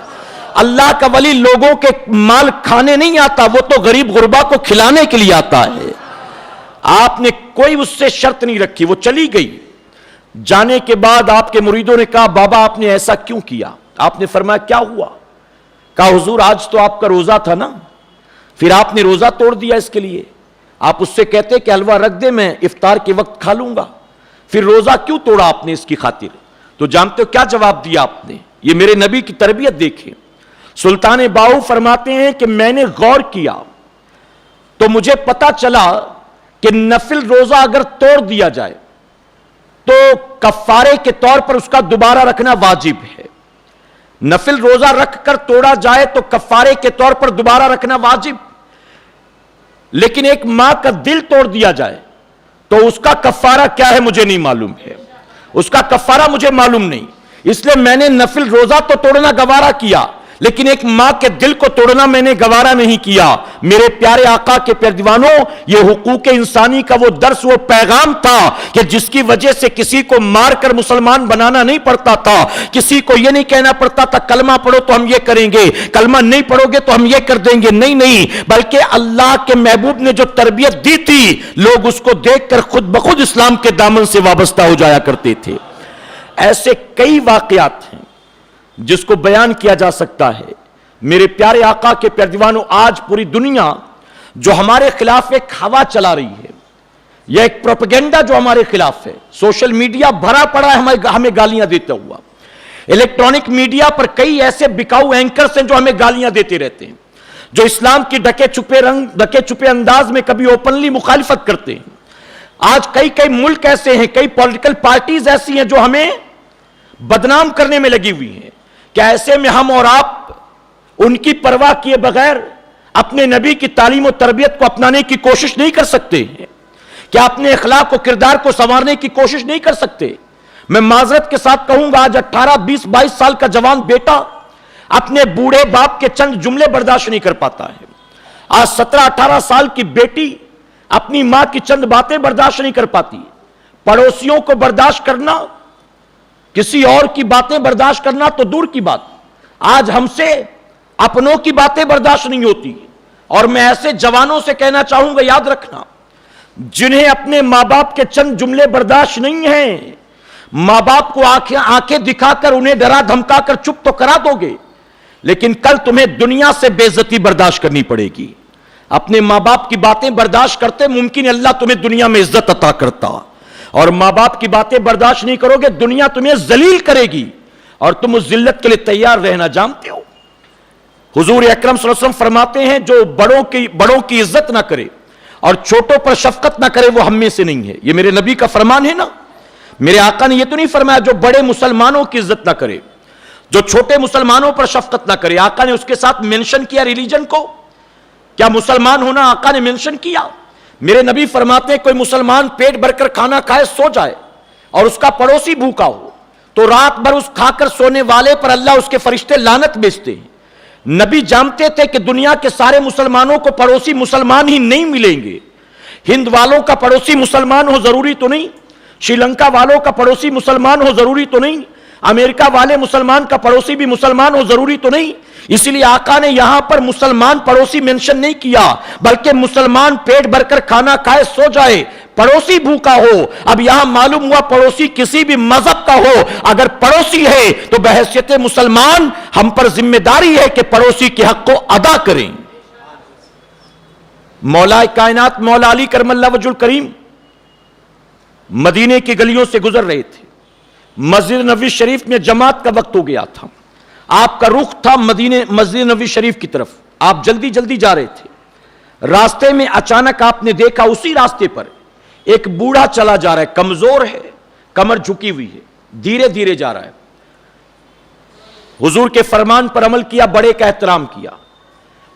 اللہ کا ولی لوگوں کے مال کھانے نہیں آتا، وہ تو غریب غربا کو کھلانے کے لیے آتا ہے۔ آپ نے کوئی اس سے شرط نہیں رکھی، وہ چلی گئی۔ جانے کے بعد آپ کے مریدوں نے کہا بابا آپ نے ایسا کیوں کیا؟ آپ نے فرمایا کیا ہوا؟ کہا حضور آج تو آپ کا روزہ تھا نا، پھر آپ نے روزہ توڑ دیا اس کے لیے۔ آپ اس سے کہتے کہ حلوہ رکھ دے میں افطار کے وقت کھا لوں گا، پھر روزہ کیوں توڑا آپ نے اس کی خاطر؟ تو جانتے ہو کیا جواب دیا آپ نے؟ یہ میرے نبی کی تربیت دیکھیں۔ سلطان باہو فرماتے ہیں کہ میں نے غور کیا تو مجھے پتا چلا کہ نفل روزہ اگر توڑ دیا جائے تو کفارے کے طور پر اس کا دوبارہ رکھنا واجب ہے۔ نفل روزہ رکھ کر توڑا جائے تو کفارے کے طور پر دوبارہ رکھنا واجب، لیکن ایک ماں کا دل توڑ دیا جائے تو اس کا کفارہ کیا ہے مجھے نہیں معلوم ہے، اس کا کفارہ مجھے معلوم نہیں، اس لیے میں نے نفل روزہ تو توڑنا گوارا کیا لیکن ایک ماں کے دل کو توڑنا میں نے گوارا نہیں کیا۔ میرے پیارے آقا کے پیارے دیوانوں، یہ حقوق انسانی کا وہ درس، وہ پیغام تھا کہ جس کی وجہ سے کسی کو مار کر مسلمان بنانا نہیں پڑتا تھا، کسی کو یہ نہیں کہنا پڑتا تھا کلمہ پڑھو تو ہم یہ کریں گے، کلمہ نہیں پڑھو گے تو ہم یہ کر دیں گے، نہیں، بلکہ اللہ کے محبوب نے جو تربیت دی تھی لوگ اس کو دیکھ کر خود بخود اسلام کے دامن سے وابستہ ہو جایا کرتے تھے۔ ایسے کئی واقعات ہیں جس کو بیان کیا جا سکتا ہے۔ میرے پیارے آقا کے پیارے دیوانوں، آج پوری دنیا جو ہمارے خلاف ایک ہوا چلا رہی ہے، یہ ایک پروپیگنڈا جو ہمارے خلاف ہے، سوشل میڈیا بھرا پڑا ہے ہمیں گالیاں دیتا ہوا، الیکٹرانک میڈیا پر کئی ایسے بکاؤ اینکرز ہیں جو ہمیں گالیاں دیتے رہتے ہیں، جو اسلام کی ڈھکے چھپے انداز میں کبھی اوپنلی مخالفت کرتے ہیں۔ آج کئی ملک ایسے ہیں، کئی پولیٹیکل پارٹیز ایسی ہیں جو ہمیں بدنام کرنے میں لگی ہوئی ہیں. کیا ایسے میں ہم اور آپ ان کی پرواہ کیے بغیر اپنے نبی کی تعلیم و تربیت کو اپنانے کی کوشش نہیں کر سکتے ہیں؟ کیا اپنے اخلاق و کردار کو سنوارنے کی کوشش نہیں کر سکتے؟ میں معذرت کے ساتھ کہوں گا، آج 18 20 22 سال کا جوان بیٹا اپنے بوڑھے باپ کے چند جملے برداشت نہیں کر پاتا ہے. آج 17 18 سال کی بیٹی اپنی ماں کی چند باتیں برداشت نہیں کر پاتی. پڑوسیوں کو برداشت کرنا، کسی اور کی باتیں برداشت کرنا تو دور کی بات، آج ہم سے اپنوں کی باتیں برداشت نہیں ہوتی. اور میں ایسے جوانوں سے کہنا چاہوں گا، یاد رکھنا، جنہیں اپنے ماں باپ کے چند جملے برداشت نہیں ہیں، ماں باپ کو آنکھیں دکھا کر انہیں ڈرا دھمکا کر چپ تو کرا دو گے، لیکن کل تمہیں دنیا سے بے عزتی برداشت کرنی پڑے گی. اپنے ماں باپ کی باتیں برداشت کرتے ممکن اللہ تمہیں دنیا میں عزت عطا کرتا، اور ماں باپ کی باتیں برداشت نہیں کرو گے دنیا تمہیں ذلیل کرے گی، اور تم اس ذلت کے لیے تیار رہنا جانتے ہو. حضور اکرم صلی اللہ علیہ وسلم فرماتے ہیں، جو بڑوں کی عزت نہ کرے اور چھوٹوں پر شفقت نہ کرے وہ ہم میں سے نہیں ہے. یہ میرے نبی کا فرمان ہے نا. میرے آقا نے یہ تو نہیں فرمایا جو بڑے مسلمانوں کی عزت نہ کرے، جو چھوٹے مسلمانوں پر شفقت نہ کرے. آقا نے اس کے ساتھ مینشن کیا ریلیجن کو. کیا مسلمان ہونا آقا نے مینشن کیا؟ میرے نبی فرماتے ہیں کوئی مسلمان پیٹ بھر کر کھانا کھائے سو جائے اور اس کا پڑوسی بھوکا ہو تو رات بھر اس کھا کر سونے والے پر اللہ اس کے فرشتے لعنت بھیجتے ہیں. نبی جانتے تھے کہ دنیا کے سارے مسلمانوں کو پڑوسی مسلمان ہی نہیں ملیں گے. ہند والوں کا پڑوسی مسلمان ہو ضروری تو نہیں، شری لنکا والوں کا پڑوسی مسلمان ہو ضروری تو نہیں، امریکہ والے مسلمان کا پڑوسی بھی مسلمان ہو ضروری تو نہیں. اس لیے آقا نے یہاں پر مسلمان پڑوسی مینشن نہیں کیا، بلکہ مسلمان پیٹ بھر کر کھانا کھائے سو جائے پڑوسی بھوکا ہو. اب یہاں معلوم ہوا پڑوسی کسی بھی مذہب کا ہو، اگر پڑوسی ہے تو بحیثیت مسلمان ہم پر ذمہ داری ہے کہ پڑوسی کے حق کو ادا کریں. مولا کائنات مولا علی کرم اللہ وجہ الکریم مدینے کی گلیوں سے گزر رہے تھے. مسجد نبوی شریف میں جماعت کا وقت ہو گیا تھا. آپ کا رخ تھا مسجد نبوی شریف کی طرف. آپ جلدی جلدی جا رہے تھے. راستے میں اچانک آپ نے دیکھا اسی راستے پر ایک بوڑھا چلا جا رہا ہے، کمزور ہے، کمر جھکی ہوئی ہے، دھیرے دھیرے جا رہا ہے. حضور کے فرمان پر عمل کیا، بڑے کا احترام کیا.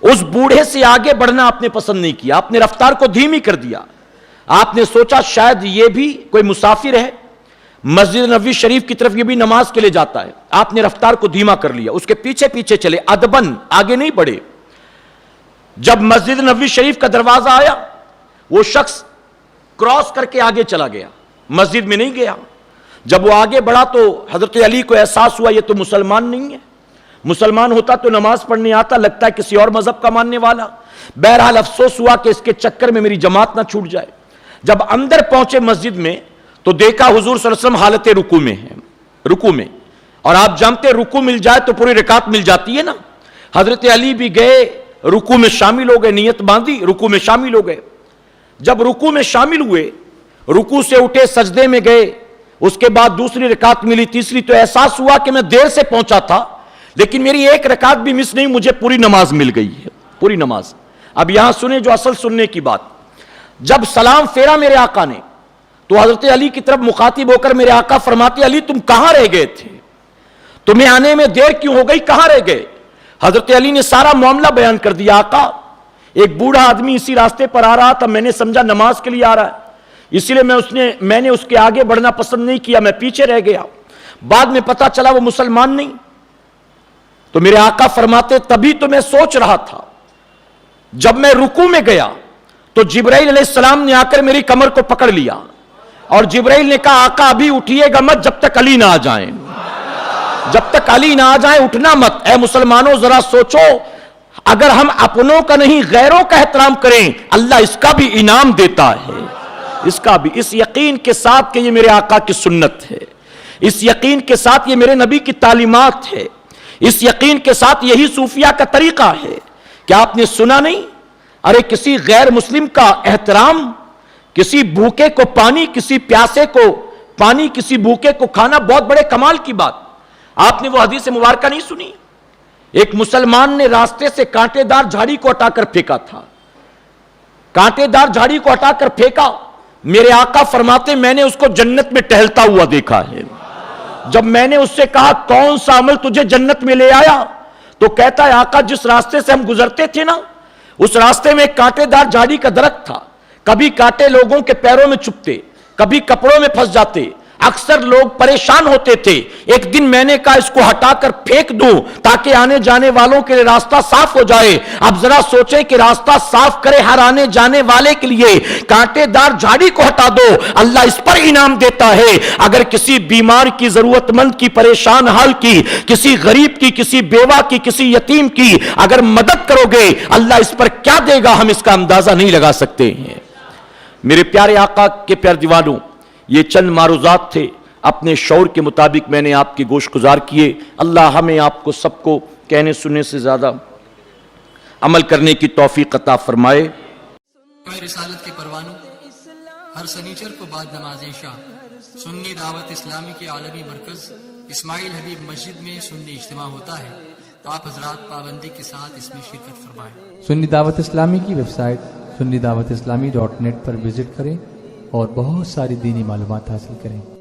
اس بوڑھے سے آگے بڑھنا آپ نے پسند نہیں کیا، آپ نے رفتار کو دھیمی کر دیا. آپ نے سوچا شاید یہ بھی کوئی مسافر ہے، مسجد نبوی شریف کی طرف یہ بھی نماز کے لیے جاتا ہے. آپ نے رفتار کو دھیما کر لیا، اس کے پیچھے پیچھے چلے، ادبن آگے نہیں بڑھے. جب مسجد نبوی شریف کا دروازہ آیا وہ شخص کراس کر کے آگے چلا گیا، مسجد میں نہیں گیا. جب وہ آگے بڑھا تو حضرت علی کو احساس ہوا یہ تو مسلمان نہیں ہے، مسلمان ہوتا تو نماز پڑھنے آتا، لگتا ہے کسی اور مذہب کا ماننے والا. بہرحال افسوس ہوا کہ اس کے چکر میں میری جماعت نہ چھوٹ جائے. جب اندر پہنچے مسجد میں تو دیکھا حضور صلی اللہ علیہ وسلم حالت رکوع میں ہیں، رکوع میں. اور آپ جانتے رکوع مل جائے تو پوری رکعت مل جاتی ہے نا. حضرت علی بھی گئے رکوع میں شامل ہو گئے، نیت باندھی رکوع میں شامل ہو گئے. جب رکوع میں شامل ہوئے، رکوع سے اٹھے، سجدے میں گئے، اس کے بعد دوسری رکعت ملی، تیسری، تو احساس ہوا کہ میں دیر سے پہنچا تھا لیکن میری ایک رکعت بھی مس نہیں، مجھے پوری نماز مل گئی ہے، پوری نماز. اب یہاں سنیں جو اصل سننے کی بات. جب سلام پھیرا میرے آقا نے تو حضرت علی کی طرف مخاطب ہو کر میرے آقا فرماتے علی تم کہاں رہ گئے تھے؟ تمہیں آنے میں دیر کیوں ہو گئی؟ کہاں رہ گئے؟ حضرت علی نے سارا معاملہ بیان کر دیا. آقا ایک بوڑھا آدمی اسی راستے پر آ رہا تھا، میں نے سمجھا نماز کے لیے آ رہا ہے، اسی لیے میں نے اس کے آگے بڑھنا پسند نہیں کیا، میں پیچھے رہ گیا. بعد میں پتا چلا وہ مسلمان نہیں. تو میرے آقا فرماتے تبھی تو میں سوچ رہا تھا. جب میں رکوع میں گیا تو جبرائیل علیہ السلام نے آ کر میری کمر کو پکڑ لیا اور جبرائیل نے کہا آقا ابھی اٹھیے گا مت جب تک علی نہ آ جائیں، جب تک علی نہ آ جائیں اٹھنا مت. اے مسلمانوں ذرا سوچو، اگر ہم اپنوں کا نہیں غیروں کا احترام کریں اللہ اس کا بھی انعام دیتا ہے، اس کا بھی. اس یقین کے ساتھ کہ یہ میرے آقا کی سنت ہے، اس یقین کے ساتھ یہ میرے نبی کی تعلیمات ہے، اس یقین کے ساتھ یہی صوفیہ کا طریقہ ہے. کیا آپ نے سنا نہیں؟ ارے کسی غیر مسلم کا احترام، کسی بھوکے کو پانی، کسی پیاسے کو پانی، کسی بھوکے کو کھانا بہت بڑے کمال کی بات. آپ نے وہ حدیث مبارکہ نہیں سنی؟ ایک مسلمان نے راستے سے کانٹے دار جھاڑی کو ہٹا کر پھینکا تھا، کانٹے دار جھاڑی کو ہٹا کر پھینکا. میرے آقا فرماتے میں نے اس کو جنت میں ٹہلتا ہوا دیکھا ہے. جب میں نے اس سے کہا کون سا عمل تجھے جنت میں لے آیا، تو کہتا ہے آقا جس راستے سے ہم گزرتے تھے نا، اس راستے میں ایک کانٹے دار جھاڑی کا درخت تھا، کبھی کانٹے لوگوں کے پیروں میں چبھتے، کبھی کپڑوں میں پھنس جاتے، اکثر لوگ پریشان ہوتے تھے۔ ایک دن میں نے کہا اس کو ہٹا کر پھینک دوں تاکہ آنے جانے والوں کے لیے راستہ صاف ہو جائے۔ اب ذرا سوچیں کہ راستہ صاف کرے ہر آنے جانے والے کے لیے کانٹے دار جھاڑی کو ہٹا دو، اللہ اس پر انعام دیتا ہے۔ اگر کسی بیمار کی، ضرورت مند کی، پریشان حال کی، کسی غریب کی، کسی بیوہ کی، کسی یتیم کی اگر مدد کرو گے، اللہ اس پر کیا دے گا ہم اس کا اندازہ نہیں لگا سکتے ہیں۔ میرے پیارے آقا کے پیارے دیوانوں، یہ چند معروضات تھے، اپنے شعور کے مطابق میں نے آپ کی گوش گزار کیے۔ اللہ ہمیں آپ کو سب کو کہنے سننے سے زیادہ عمل کرنے کی توفیق عطا فرمائے۔ رسالت کے پروانوں، ہر سنیچر کو بعد نماز عشاء سنی دعوت اسلامی کے عالمی مرکز اسماعیل حبیب مسجد میں سنی اجتماع ہوتا ہے، تو آپ حضرات پابندی کے ساتھ اس میں شرکت فرمائیں۔ سنی دعوت اسلامی کی ویب سائٹ sunnidawatisllami.net پر وزٹ کریں اور بہت ساری دینی معلومات حاصل کریں۔